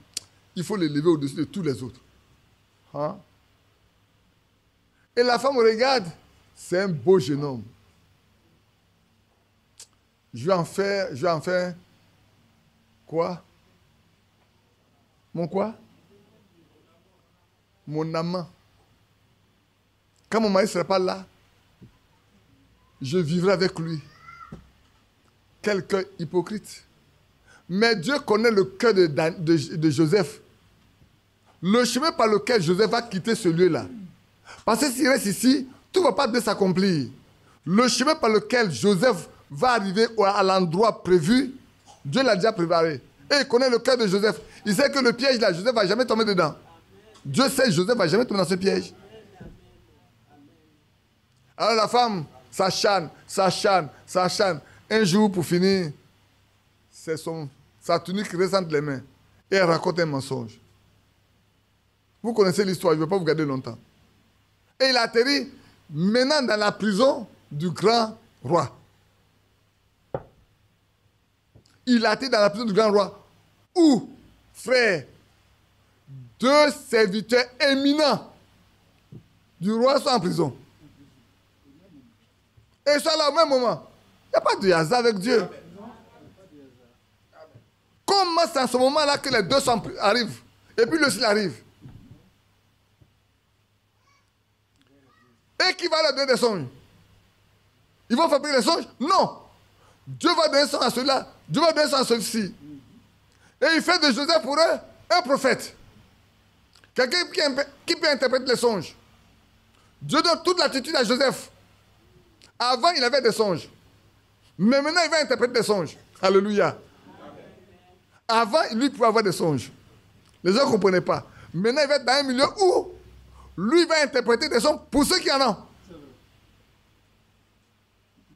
Il faut l'élever au-dessus de tous les autres. Hein? Et la femme regarde, c'est un beau jeune homme. Je vais en faire quoi? Mon quoi? Mon amant. Quand mon mari ne sera pas là, je vivrai avec lui. Quel cœur hypocrite. Mais Dieu connaît le cœur de Joseph. Le chemin par lequel Joseph va quitter ce lieu-là. Parce que s'il reste ici, tout ne va pas bien s'accomplir. Le chemin par lequel Joseph va arriver à l'endroit prévu, Dieu l'a déjà préparé. Et il connaît le cœur de Joseph. Il sait que le piège là, Joseph ne va jamais tomber dedans. Dieu sait que Joseph ne va jamais tomber dans ce piège. Alors la femme s'acharne. Un jour, pour finir, c'est sa tunique reste les mains. Et elle raconte un mensonge. Vous connaissez l'histoire, je ne vais pas vous garder longtemps. Et il atterrit maintenant dans la prison du grand roi. Il atterrit dans la prison du grand roi. Où, frère, deux serviteurs éminents du roi sont en prison. Et ils sont là au même moment. Il n'y a pas de hasard avec Dieu. Comment c'est à ce moment-là que les deux arrivent? Et puis le ciel arrive. Et qui va leur donner des songes? Ils vont fabriquer des songes? Non. Dieu va donner son à celui-là. Dieu va donner son à celui-ci. Et il fait de Joseph pour eux un prophète. Quelqu'un qui peut interpréter les songes. Dieu donne toute l'attitude à Joseph. Avant, il avait des songes. Mais maintenant, il va interpréter des songes. Alléluia. Avant, lui pouvait avoir des songes. Les gens ne comprenaient pas. Maintenant, il va être dans un milieu où lui va interpréter des songes pour ceux qui en ont.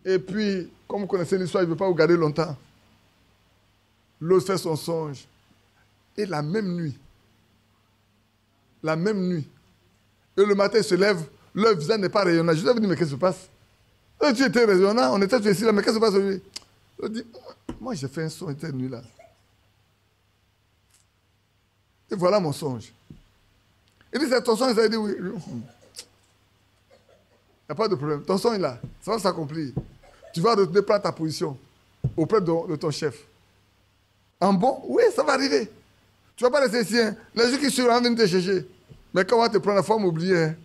Et puis, comme vous connaissez l'histoire, il ne veut pas vous garder longtemps. L'autre fait son songe. Et la même nuit, et le matin, il se lève, leur visage n'est pas rayonnant. Je lui ai dit, mais qu'est-ce qui se passe? Et tu étais rayonnant, on était tous ici là, mais qu'est-ce qui se passe aujourd'hui? Il dit, moi j'ai fait un songe cette nuit-là. Et voilà mon songe. Il dit, c'est ton songe? Il dit, oui. Il n'y a pas de problème. Ton songe là, ça va s'accomplir. Tu vas retourner prendre ta position auprès de ton chef. En bon, oui, ça va arriver. Tu ne vas pas rester ici. Hein. Les gens qui sont venus te chercher. Mais quand on va te prendre, il faut m'oublier. Hein.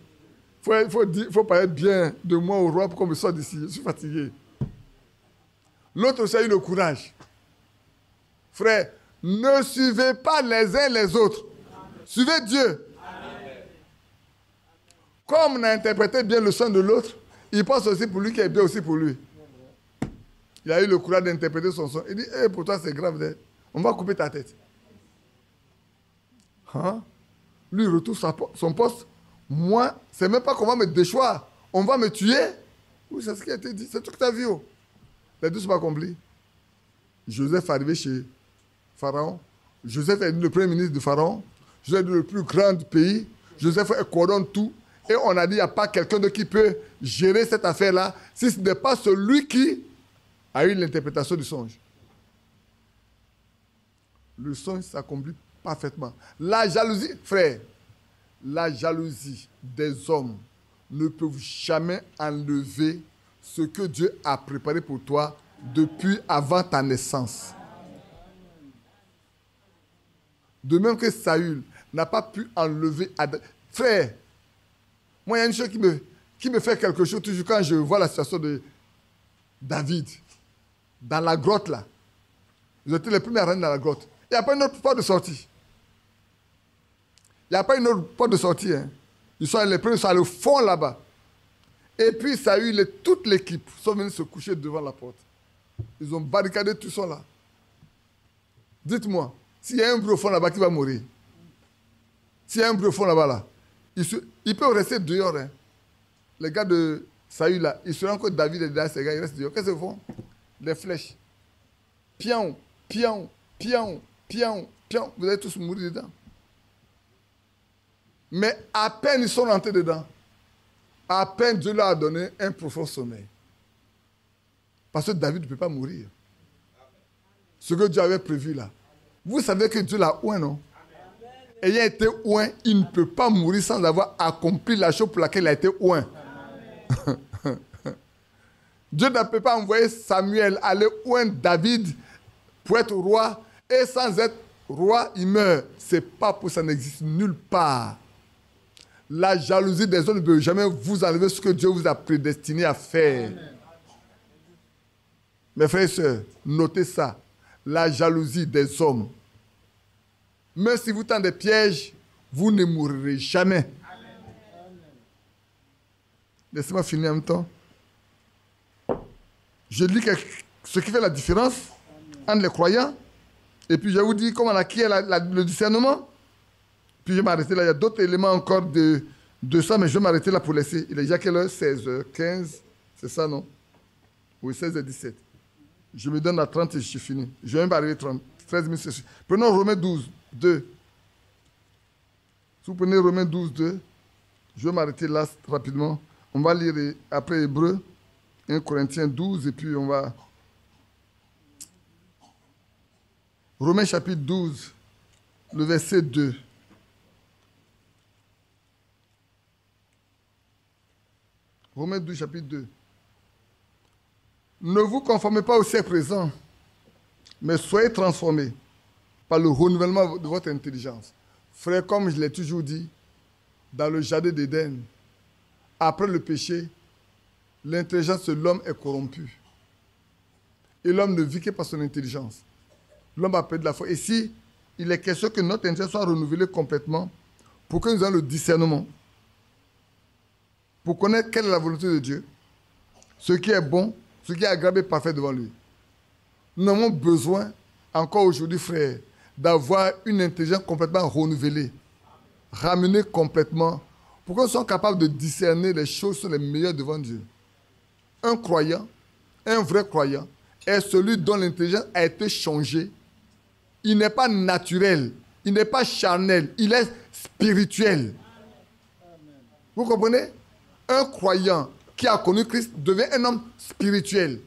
Faut parler bien de moi au roi pour qu'on me sorte d'ici. Je suis fatigué. L'autre aussi a eu le courage. Frère, ne suivez pas les uns les autres. Suivez Dieu. Amen. Comme on a interprété bien le son de l'autre, il pense aussi pour lui qui est bien aussi pour lui. Il a eu le courage d'interpréter son son. Il dit, hey, pour toi c'est grave, on va couper ta tête. Hein? Lui, il retrouve son poste. Moi, c'est même pas qu'on va me déchoir. On va me tuer. Oui, c'est ce qui a été dit. C'est tout que tu as vu. Les deux sont pas accomplis. Joseph est arrivé chez Pharaon. Joseph est le premier ministre de Pharaon. Joseph est le plus grand du pays. Joseph coordonne tout. Et on a dit, il n'y a pas quelqu'un de qui peut gérer cette affaire-là si ce n'est pas celui qui a eu l'interprétation du songe. Le songe s'accomplit parfaitement. La jalousie, frère, la jalousie des hommes ne peut jamais enlever ce que Dieu a préparé pour toi depuis avant ta naissance. De même que Saül n'a pas pu enlever Adam. Frère, moi, il y a une chose qui me fait quelque chose toujours quand je vois la situation de David. Dans la grotte, là. Ils étaient les premiers à rentrer dans la grotte. Il n'y a pas une autre porte de sortie. Il n'y a pas une autre porte de sortie. Hein. Ils sont les premiers, ils sont allés au fond là-bas. Et puis, Saül et toute l'équipe sont venus se coucher devant la porte. Ils ont barricadé tout ça là. Dites-moi, s'il y a un bruit au fond là-bas, qui va mourir? S'il y a un bruit au fond là-bas, là, ils peuvent rester dehors. Hein. Les gars de Saül là, ils se rendent compte que David est derrière ces gars, ils restent dehors. Qu'est-ce qu'ils font? Les flèches. Pion, pion, pion, pion, pion. Vous allez tous mourir dedans. Mais à peine ils sont rentrés dedans, à peine Dieu leur a donné un profond sommeil. Parce que David ne peut pas mourir. Ce que Dieu avait prévu là. Vous savez que Dieu l'a oint, non? Ayant été oint, il ne peut pas mourir sans avoir accompli la chose pour laquelle il a été oint. Dieu ne peut pas envoyer Samuel aller oindre David pour être roi, et sans être roi, il meurt. C'est pas pour ça, n'existe nulle part. La jalousie des hommes ne peut jamais vous enlever ce que Dieu vous a prédestiné à faire. Amen. Mes frères et sœurs, notez ça. La jalousie des hommes. Même si vous tendez des pièges, vous ne mourrez jamais. Laissez-moi finir en même temps. Je dis ce qui fait la différence entre les croyants. Et puis je vous dis comment on acquiert le discernement. Puis je vais m'arrêter là. Il y a d'autres éléments encore de ça, mais je vais m'arrêter là pour laisser. Il est déjà quelle heure? 16h15. C'est ça, non? Oui, 16h17. Je me donne à 30 et je suis fini. Je vais même arriver 30. 13 minutes, c'est suffisant. Prenons Romains 12, 2. Si vous prenez Romains 12, 2, je vais m'arrêter là rapidement. On va lire après Hébreux, 1 Corinthiens 12, et puis on va... Romains chapitre 12, le verset 2. Romains 12, chapitre 2. Ne vous conformez pas au siècle présent, mais soyez transformés par le renouvellement de votre intelligence. Frère, comme je l'ai toujours dit, dans le jardin d'Éden, après le péché, l'intelligence de l'homme est corrompue. Et l'homme ne vit que par son intelligence. L'homme a perdu la foi. Et si il est question que notre intelligence soit renouvelée complètement, pour que nous ayons le discernement, pour connaître quelle est la volonté de Dieu, ce qui est bon, ce qui est agréable et parfait devant lui. Nous avons besoin, encore aujourd'hui, frère, d'avoir une intelligence complètement renouvelée, ramenée complètement, pour que nous soyons capables de discerner les choses qui sont les meilleures devant Dieu. Un croyant, un vrai croyant, est celui dont l'intelligence a été changée. Il n'est pas naturel, il n'est pas charnel, il est spirituel. Vous comprenez? Un croyant qui a connu Christ devient un homme spirituel.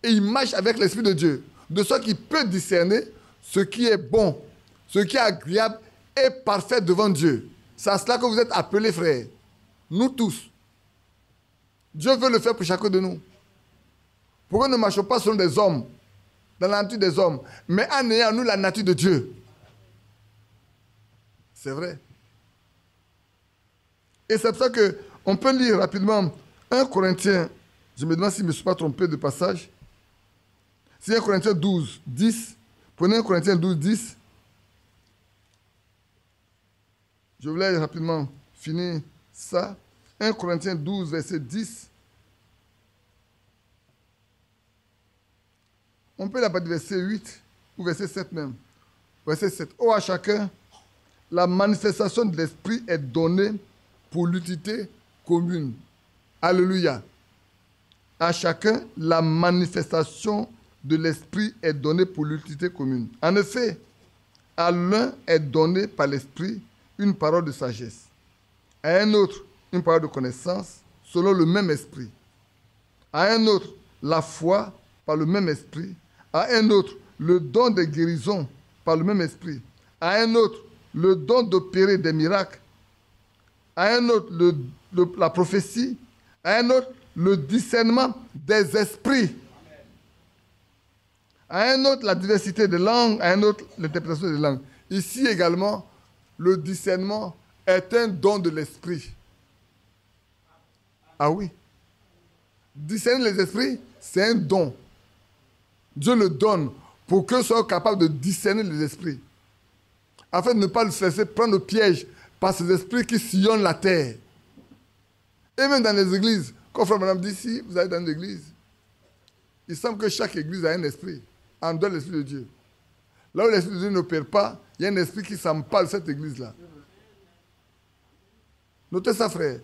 Et il marche avec l'Esprit de Dieu. De sorte qu'il peut discerner ce qui est bon, ce qui est agréable et parfait devant Dieu. C'est à cela que vous êtes appelés, frères. Nous tous. Dieu veut le faire pour chacun de nous. Pourquoi nous ne marchons pas selon des hommes, dans la nature des hommes, mais en ayant en nous la nature de Dieu? C'est vrai. Et c'est pour ça qu'on peut lire rapidement 1 Corinthiens, je me demande si je ne me suis pas trompé de passage. C'est 1 Corinthiens 12, 10. Prenez 1 Corinthiens 12, 10. Je voulais rapidement finir ça. 1 Corinthiens 12, verset 10. On peut la partir du verset 8 ou verset 7 même. Verset 7. Oh, à chacun, la manifestation de l'Esprit est donnée pour l'utilité commune. Alléluia. À chacun, la manifestation de l'Esprit est donnée pour l'utilité commune. En effet, à l'un est donnée par l'Esprit une parole de sagesse, à un autre une parole de connaissance selon le même Esprit, à un autre la foi par le même Esprit, à un autre le don de guérison par le même Esprit, à un autre le don d'opérer des miracles, à un autre la prophétie, à un autre le discernement des esprits, à un autre la diversité des langues, à un autre l'interprétation des langues. Ici également, le discernement est un don de l'esprit. Ah oui. Discerner les esprits, c'est un don. Dieu le donne pour que soient capables de discerner les esprits, afin de ne pas se laisser prendre au piège par ces esprits qui sillonnent la terre. Et même dans les églises, quand Frère Madame dit ici, vous allez dans une église, il semble que chaque église a un esprit, en dehors de l'esprit de Dieu. Là où l'esprit de Dieu n'opère pas, il y a un esprit qui s'empare de cette église-là. Notez ça, frère.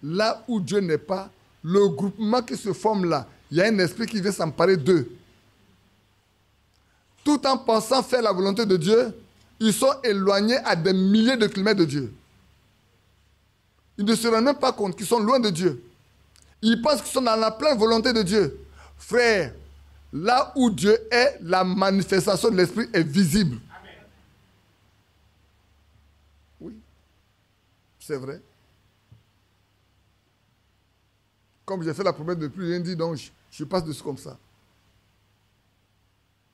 Là où Dieu n'est pas, le groupement qui se forme là, il y a un esprit qui vient s'emparer d'eux. Tout en pensant faire la volonté de Dieu, ils sont éloignés à des milliers de kilomètres de Dieu. Ils ne se rendent même pas compte qu'ils sont loin de Dieu. Ils pensent qu'ils sont dans la pleine volonté de Dieu. Frère, là où Dieu est, la manifestation de l'Esprit est visible. Amen. Oui, c'est vrai. Comme j'ai fait la promesse de plus rien dit, donc je passe dessus comme ça.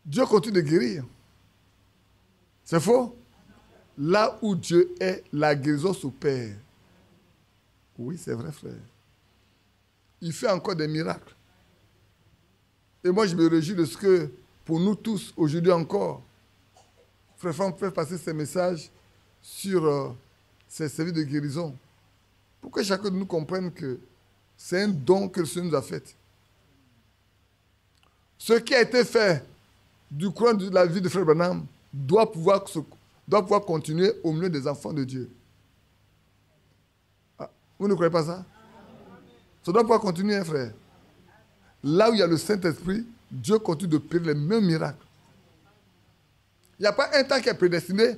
Dieu continue de guérir. C'est faux? Là où Dieu est, la guérison s'opère. Oui, c'est vrai, frère. Il fait encore des miracles. Et moi, je me réjouis de ce que, pour nous tous, aujourd'hui encore, Frère Franck fait passer ces messages sur ces services de guérison. Pour que chacun de nous comprenne que c'est un don que le Seigneur nous a fait. Ce qui a été fait du courant de la vie de Frère Branham doit pouvoir continuer au milieu des enfants de Dieu. Ah, vous ne croyez pas ça? Ça doit pouvoir continuer, hein, frère. Là où il y a le Saint-Esprit, Dieu continue de faire les mêmes miracles. Il n'y a pas un temps qui est prédestiné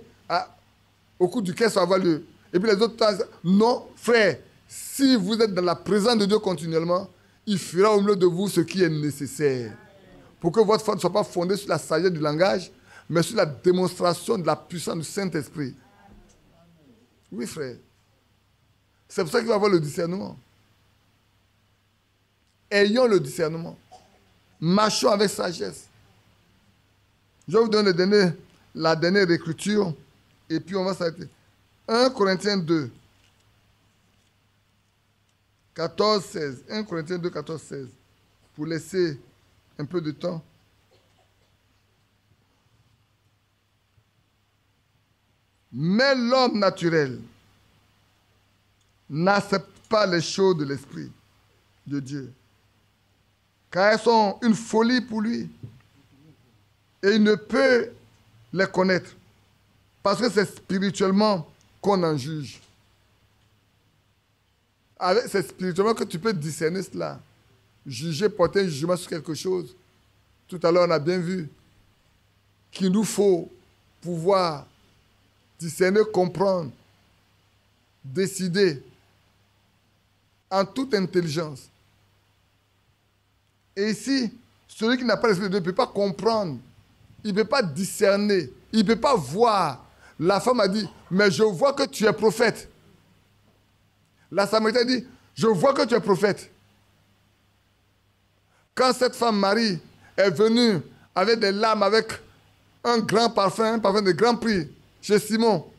au cours duquel ça va avoir lieu. Et puis les autres temps, non, frère, si vous êtes dans la présence de Dieu continuellement, il fera au milieu de vous ce qui est nécessaire. Pour que votre foi ne soit pas fondée sur la sagesse du langage, mais sur la démonstration de la puissance du Saint-Esprit. Oui, frère. C'est pour ça qu'il va y avoir le discernement. Ayons le discernement. Marchons avec sagesse. Je vais vous donner la dernière écriture et puis on va s'arrêter. 1 Corinthiens 2, 14, 16. 1 Corinthiens 2, 14, 16. Pour laisser un peu de temps. Mais l'homme naturel n'accepte pas les choses de l'Esprit de Dieu, car elles sont une folie pour lui. Et il ne peut les connaître, parce que c'est spirituellement qu'on en juge. C'est spirituellement que tu peux discerner cela. Juger, porter un jugement sur quelque chose. Tout à l'heure, on a bien vu qu'il nous faut pouvoir discerner, comprendre, décider en toute intelligence. Et ici, celui qui n'a pas l'Esprit de Dieu ne peut pas comprendre, il ne peut pas discerner, il ne peut pas voir. La femme a dit, mais je vois que tu es prophète. La Samaritaine dit, je vois que tu es prophète. Quand cette femme Marie est venue avec des larmes, avec un grand parfum, un parfum de grand prix, chez Simon,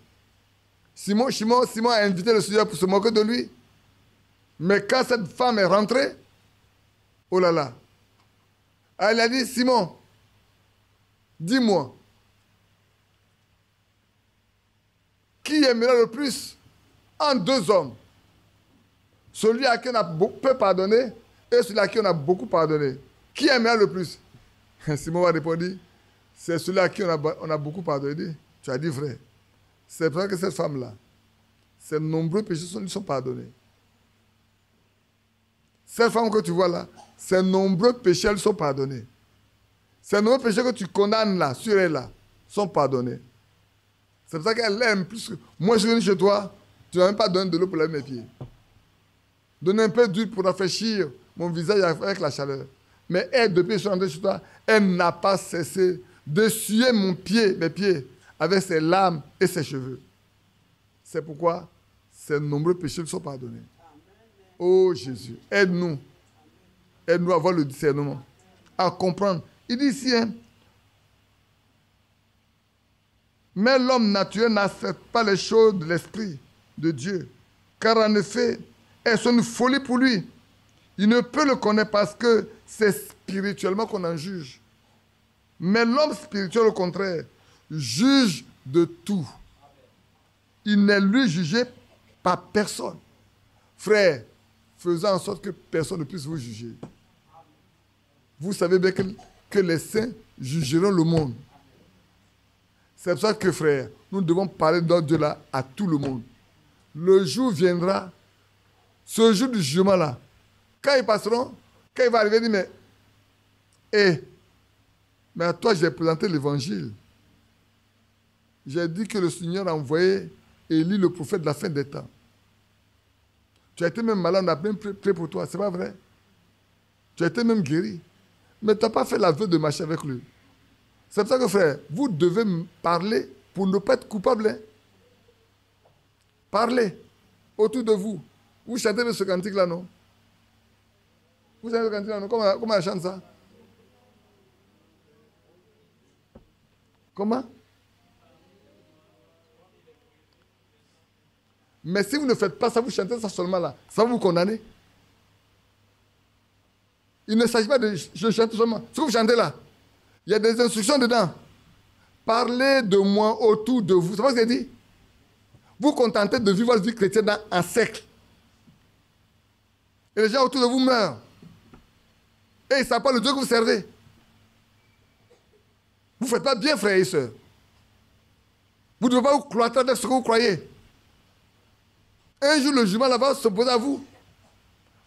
Simon a invité le Seigneur pour se moquer de lui. Mais quand cette femme est rentrée, oh là là, elle a dit, Simon, dis-moi, qui aimera le plus en deux hommes? Celui à qui on a peu pardonné et celui à qui on a beaucoup pardonné. Qui aimera le plus? Simon va répondre, c'est celui à qui on a beaucoup pardonné. Tu as dit vrai. C'est pour ça que cette femme-là, ses nombreux péchés lui sont pardonnés. Cette femme que tu vois là, ses nombreux péchés lui sont pardonnés. Ces nombreux péchés que tu condamnes là, sur elle là, sont pardonnés. C'est pour ça qu'elle aime plus que... Moi, je viens chez toi, tu n'as même pas donné de l'eau pour laver mes pieds. Donner un peu d'huile pour rafraîchir mon visage avec la chaleur. Mais elle, depuis que je suis rentré chez toi, elle n'a pas cessé de suer mes pieds, avec ses larmes et ses cheveux. C'est pourquoi ces nombreux péchés sont pardonnés. Oh Jésus, aide-nous. Aide-nous à avoir le discernement, à comprendre. Il dit ici, hein, mais l'homme naturel n'accepte pas les choses de l'Esprit de Dieu, car en effet, elles sont une folie pour lui. Il ne peut le connaître parce que c'est spirituellement qu'on en juge. Mais l'homme spirituel, au contraire, juge de tout. Il n'est lui jugé par personne. Frère, faisons en sorte que personne ne puisse vous juger. Vous savez bien que les saints jugeront le monde. C'est pour ça que, frère, nous devons parler de notre Dieu-là à tout le monde. Le jour viendra, ce jour du jugement-là, quand ils passeront, quand il va arriver, il dit, mais à toi, j'ai présenté l'évangile. J'ai dit que le Seigneur a envoyé Élie, le prophète de la fin des temps. Tu as été même malade, on a bien prié pour toi, c'est pas vrai? Tu as été même guéri. Mais tu n'as pas fait la vœu de marcher avec lui. C'est pour ça que, frère, vous devez parler pour ne pas être coupable. Hein? Parlez autour de vous. Vous chantez ce cantique-là, non? Vous chantez ce cantique-là, non? Comment elle chante ça? Comment? Mais si vous ne faites pas ça, vous chantez ça seulement là, ça va vous condamner. Il ne s'agit pas de chanter seulement. Ce que vous chantez là, il y a des instructions dedans. Parlez de moi autour de vous. C'est pas ce qu'il dit? Vous contentez de vivre votre vie chrétienne dans un siècle. Et les gens autour de vous meurent. Et ils ne savent pas le Dieu que vous servez. Vous ne faites pas bien, frères et sœurs. Vous ne devez pas vous cloîtrer de ce que vous croyez. Un jour, le jugement là va se poser à vous.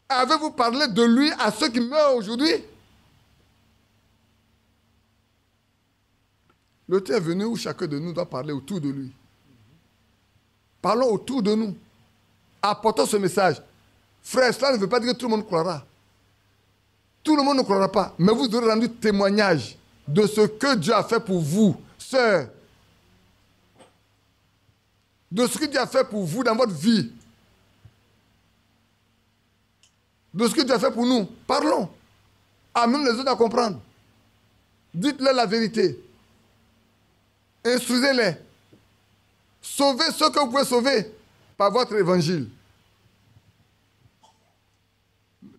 Avez-vous parlé de lui à ceux qui meurent aujourd'hui? Le temps est venu où chacun de nous doit parler autour de lui. Parlons autour de nous. Apportons ce message. Frère, cela ne veut pas dire que tout le monde croira. Tout le monde ne croira pas. Mais vous aurez rendu témoignage de ce que Dieu a fait pour vous, sœurs. De ce que Dieu a fait pour vous dans votre vie. De ce que Dieu a fait pour nous. Parlons. Amenez les autres à comprendre. Dites-leur la vérité. Instruisez-les. Sauvez ce que vous pouvez sauver par votre évangile.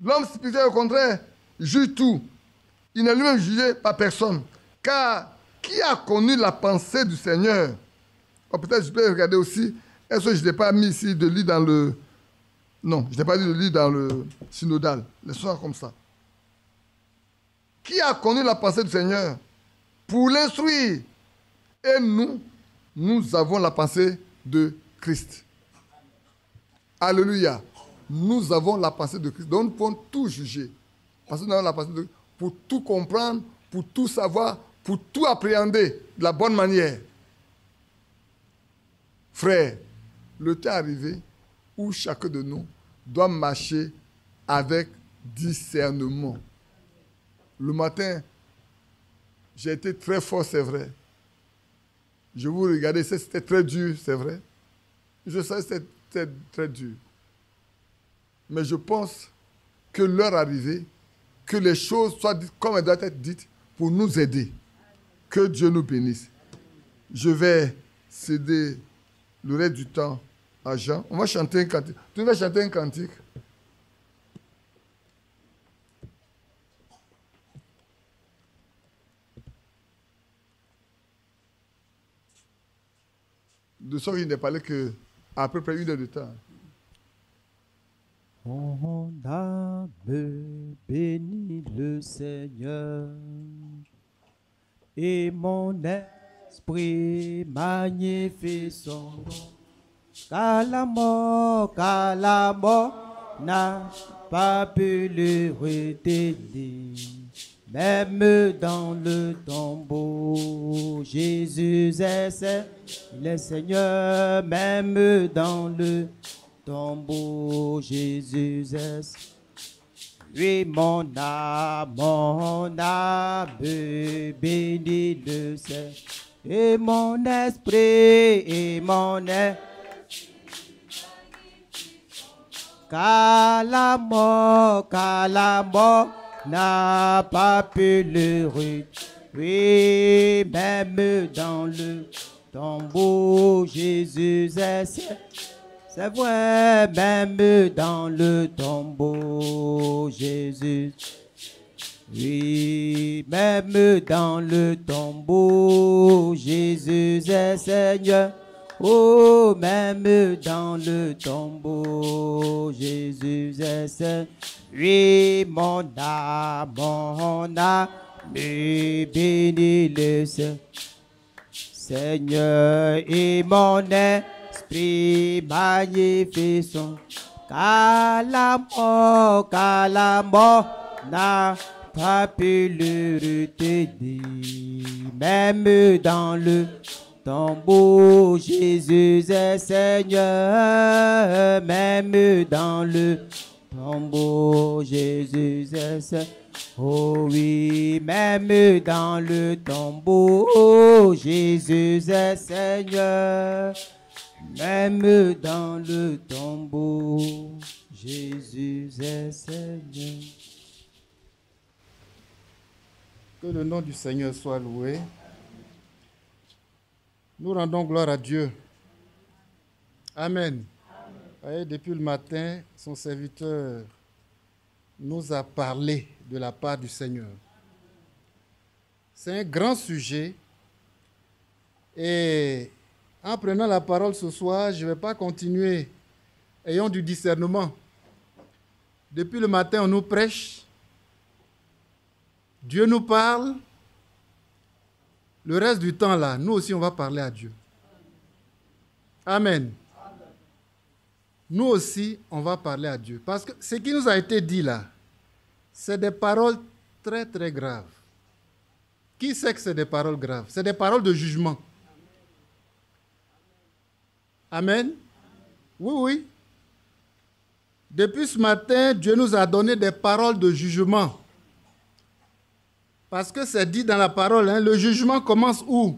L'homme spirituel, au contraire, juge tout. Il n'est lui-même jugé par personne. Car qui a connu la pensée du Seigneur? Oh, peut-être je peux regarder aussi. Est-ce que je n'ai pas mis ici de lit dans le... Non, je n'ai pas dit de lit dans le synodal. Laissons-le comme ça. Qui a connu la pensée du Seigneur pour l'instruire? Et nous avons la pensée de Christ. Alléluia. Nous avons la pensée de Christ. Donc nous pouvons tout juger. Parce que nous avons la pensée de Christ pour tout comprendre, pour tout savoir, pour tout appréhender de la bonne manière. Frère, le temps est arrivé où chacun de nous doit marcher avec discernement. Le matin, j'ai été très fort, c'est vrai. Je vous regardais, c'était très dur, c'est vrai. Je sais que c'était très dur. Mais je pense que l'heure est arrivée, que les choses soient dites comme elles doivent être dites pour nous aider. Que Dieu nous bénisse. Je vais céder le reste du temps à Jean. On va chanter un cantique. Tu vas chanter un cantique. De sorte qu'il n'est parlé qu'à peu près 1 heure de temps. Mon âme bénit le Seigneur, et mon esprit magnifie son nom. Car la mort n'a pas pu le retenir. Même dans le tombeau, Jésus est le Seigneur. Même dans le tombeau, Jésus est. Oui, mon âme bénit le Seigneur. Et mon esprit, car la mort n'a pas pu le retenir. Oui, même dans le tombeau, Jésus est. C'est vrai, même dans le tombeau, Jésus. Oui, même dans le tombeau, Jésus est Seigneur. Oh, même dans le tombeau, Jésus est Seigneur. Oui, mon âme bénit le Seigneur, et mon esprit magnifie son. Car la mort n'a pas pu le retenir. Même dans le tombeau, Jésus est Seigneur. Même dans le tombeau, Jésus est Seigneur. Oh oui, même dans le tombeau, Jésus est Seigneur. Même dans le tombeau, Jésus est Seigneur. Que le nom du Seigneur soit loué. Nous rendons gloire à Dieu. Amen. Voyez, depuis le matin, son serviteur nous a parlé de la part du Seigneur. C'est un grand sujet. Et en prenant la parole ce soir, je ne vais pas continuer. Ayons du discernement. Depuis le matin, on nous prêche. Dieu nous parle. Le reste du temps, là, nous aussi, on va parler à Dieu. Amen. Nous aussi, on va parler à Dieu. Parce que ce qui nous a été dit là, c'est des paroles très, très graves. Qui sait que c'est des paroles graves? C'est des paroles de jugement. Amen. Oui, oui. Depuis ce matin, Dieu nous a donné des paroles de jugement. Parce que c'est dit dans la parole, hein, le jugement commence où?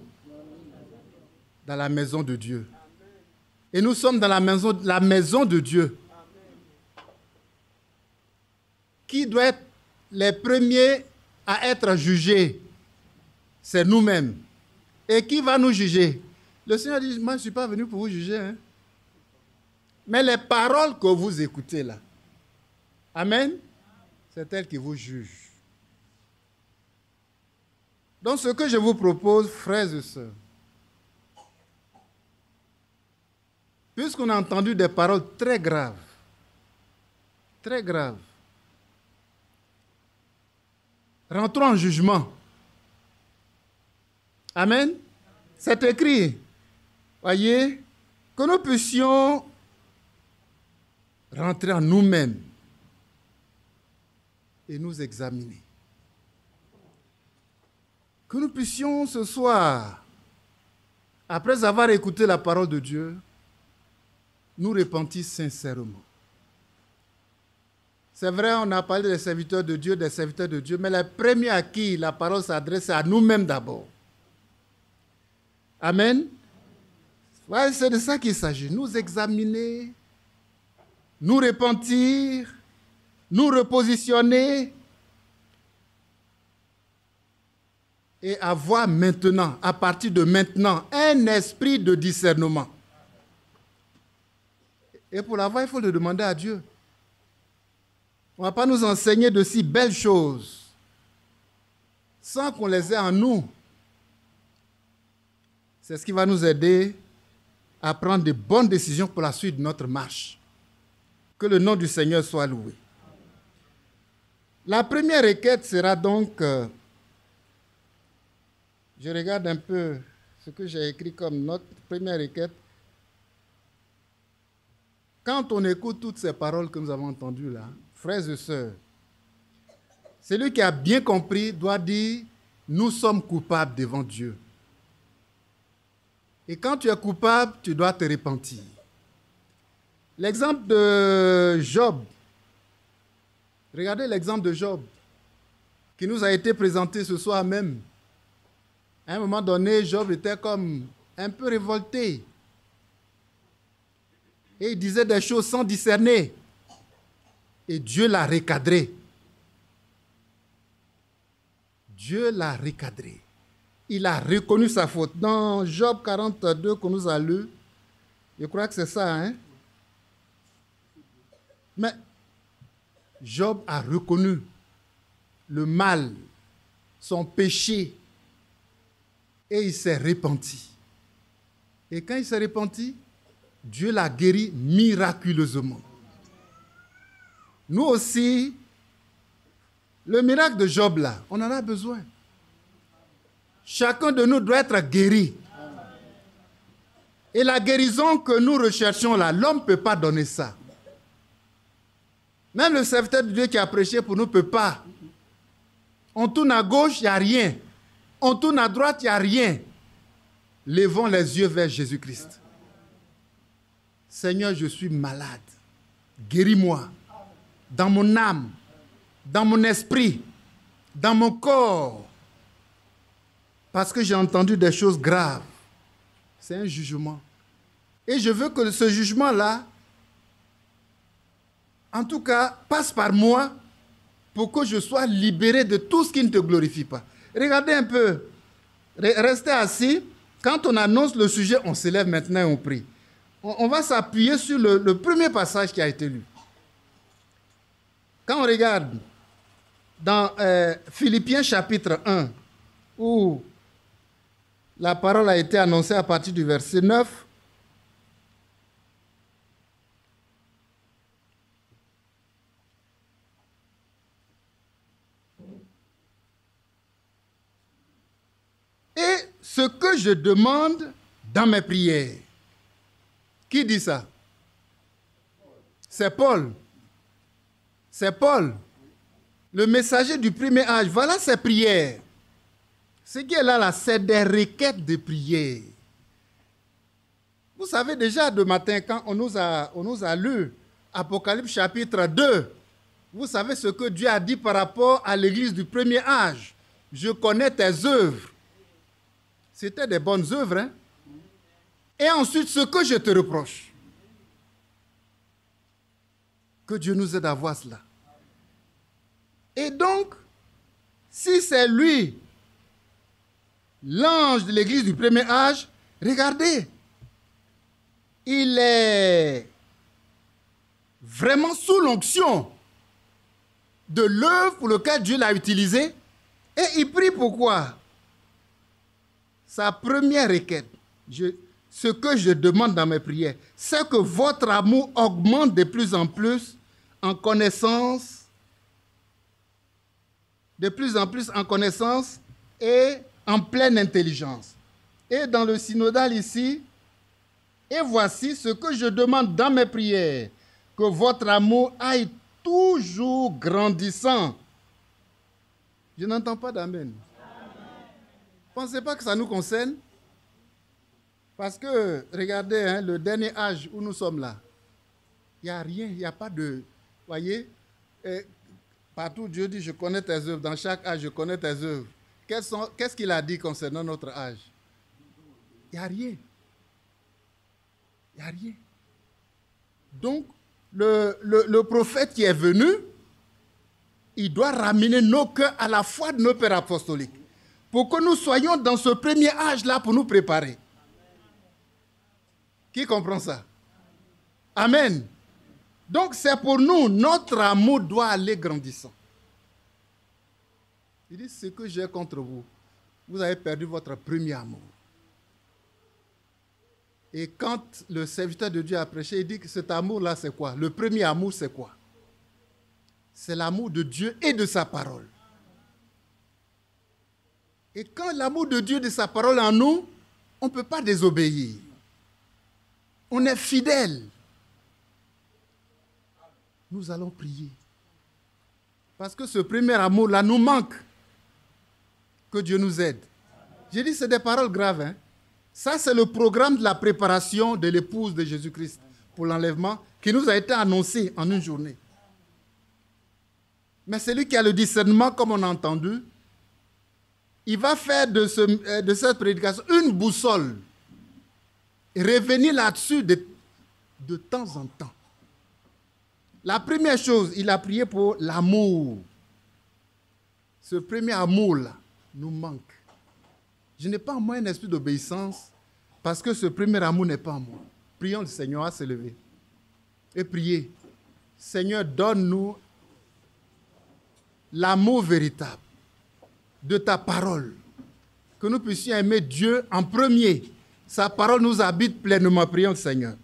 Dans la maison de Dieu. Et nous sommes dans la maison de Dieu. Qui doit être les premiers à être jugés? C'est nous-mêmes. Et qui va nous juger? Le Seigneur dit, moi je ne suis pas venu pour vous juger. Hein. Mais les paroles que vous écoutez là, amen, c'est elles qui vous jugent. Donc ce que je vous propose, frères et sœurs, puisqu'on a entendu des paroles très graves, rentrons en jugement. Amen. C'est écrit, voyez, que nous puissions rentrer en nous-mêmes et nous examiner. Que nous puissions ce soir, après avoir écouté la parole de Dieu, nous repentir sincèrement. C'est vrai, on a parlé des serviteurs de Dieu, mais les premiers à qui la parole s'adresse, c'est à nous-mêmes d'abord. Amen. Ouais, c'est de ça qu'il s'agit. Nous examiner, nous repentir, nous repositionner et avoir maintenant, à partir de maintenant, un esprit de discernement. Et pour l'avoir, il faut le demander à Dieu. On ne va pas nous enseigner de si belles choses sans qu'on les ait en nous. C'est ce qui va nous aider à prendre de bonnes décisions pour la suite de notre marche. Que le nom du Seigneur soit loué. La première requête sera donc, je regarde un peu ce que j'ai écrit comme note, première requête. Quand on écoute toutes ces paroles que nous avons entendues là, frères et sœurs, celui qui a bien compris doit dire, nous sommes coupables devant Dieu. Et quand tu es coupable, tu dois te repentir. L'exemple de Job, regardez l'exemple de Job, qui nous a été présenté ce soir même. À un moment donné, Job était comme un peu révolté. Et il disait des choses sans discerner. Et Dieu l'a recadré. Dieu l'a recadré. Il a reconnu sa faute. Dans Job 42 qu'on nous a lu, je crois que c'est ça, hein? Mais Job a reconnu le mal, son péché, et il s'est repenti. Et quand il s'est repenti, Dieu l'a guéri miraculeusement. Nous aussi, le miracle de Job là, on en a besoin. Chacun de nous doit être guéri. Et la guérison que nous recherchons là, l'homme ne peut pas donner ça. Même le serviteur de Dieu qui a prêché pour nous ne peut pas. On tourne à gauche, il n'y a rien. On tourne à droite, il n'y a rien. Levons les yeux vers Jésus-Christ. Seigneur, je suis malade. Guéris-moi. Dans mon âme, dans mon esprit, dans mon corps. Parce que j'ai entendu des choses graves. C'est un jugement. Et je veux que ce jugement-là, en tout cas, passe par moi pour que je sois libéré de tout ce qui ne te glorifie pas. Regardez un peu. Restez assis. Quand on annonce le sujet, on se lève maintenant et on prie. On va s'appuyer sur le premier passage qui a été lu. Quand on regarde dans Philippiens chapitre 1, où la parole a été annoncée à partir du verset 9, et ce que je demande dans mes prières. Qui dit ça? C'est Paul. C'est Paul, le messager du premier âge. Voilà ses prières. Ce qui est là, c'est des requêtes de prière. Vous savez déjà de matin, quand on nous a lu Apocalypse chapitre 2, vous savez ce que Dieu a dit par rapport à l'église du premier âge. Je connais tes œuvres. C'était des bonnes œuvres, hein? Et ensuite, ce que je te reproche. Que Dieu nous aide à voir cela. Et donc, si c'est lui, l'ange de l'église du premier âge, regardez, il est vraiment sous l'onction de l'œuvre pour laquelle Dieu l'a utilisé. Et il prie pourquoi? Sa première requête, ce que je demande dans mes prières, c'est que votre amour augmente de plus en plus en connaissance, et en pleine intelligence. Et dans le synodal ici, et voici ce que je demande dans mes prières, que votre amour aille toujours grandissant. Je n'entends pas d'amen. Ne pensez pas que ça nous concerne. Parce que, regardez, hein, le dernier âge où nous sommes là, il n'y a rien, il n'y a pas de... Voyez, partout Dieu dit, je connais tes œuvres. Dans chaque âge, je connais tes œuvres. Qu'est-ce qu'il a dit concernant notre âge? Il n'y a rien. Il n'y a rien. Donc, le prophète qui est venu, il doit ramener nos cœurs à la foi de nos pères apostoliques pour que nous soyons dans ce premier âge-là pour nous préparer. Qui comprend ça? Amen. Donc, c'est pour nous, notre amour doit aller grandissant. Il dit, ce que j'ai contre vous, vous avez perdu votre premier amour. Et quand le serviteur de Dieu a prêché, il dit que cet amour-là, c'est quoi? Le premier amour, c'est quoi? C'est l'amour de Dieu et de sa parole. Et quand l'amour de Dieu et de sa parole est en nous, on ne peut pas désobéir. On est fidèle. Nous allons prier. Parce que ce premier amour-là nous manque. Que Dieu nous aide. J'ai dit, c'est des paroles graves. Hein? Ça, c'est le programme de la préparation de l'épouse de Jésus-Christ pour l'enlèvement qui nous a été annoncé en une journée. Mais celui qui a le discernement, comme on a entendu, il va faire de cette prédication une boussole. Et revenir là-dessus de temps en temps. La première chose, il a prié pour l'amour. Ce premier amour-là nous manque. Je n'ai pas en moi un esprit d'obéissance parce que ce premier amour n'est pas en moi. Prions le Seigneur à se lever. Et prier. Seigneur, donne-nous l'amour véritable de ta parole. Que nous puissions aimer Dieu en premier. Sa parole nous habite pleinement. Prions le Seigneur.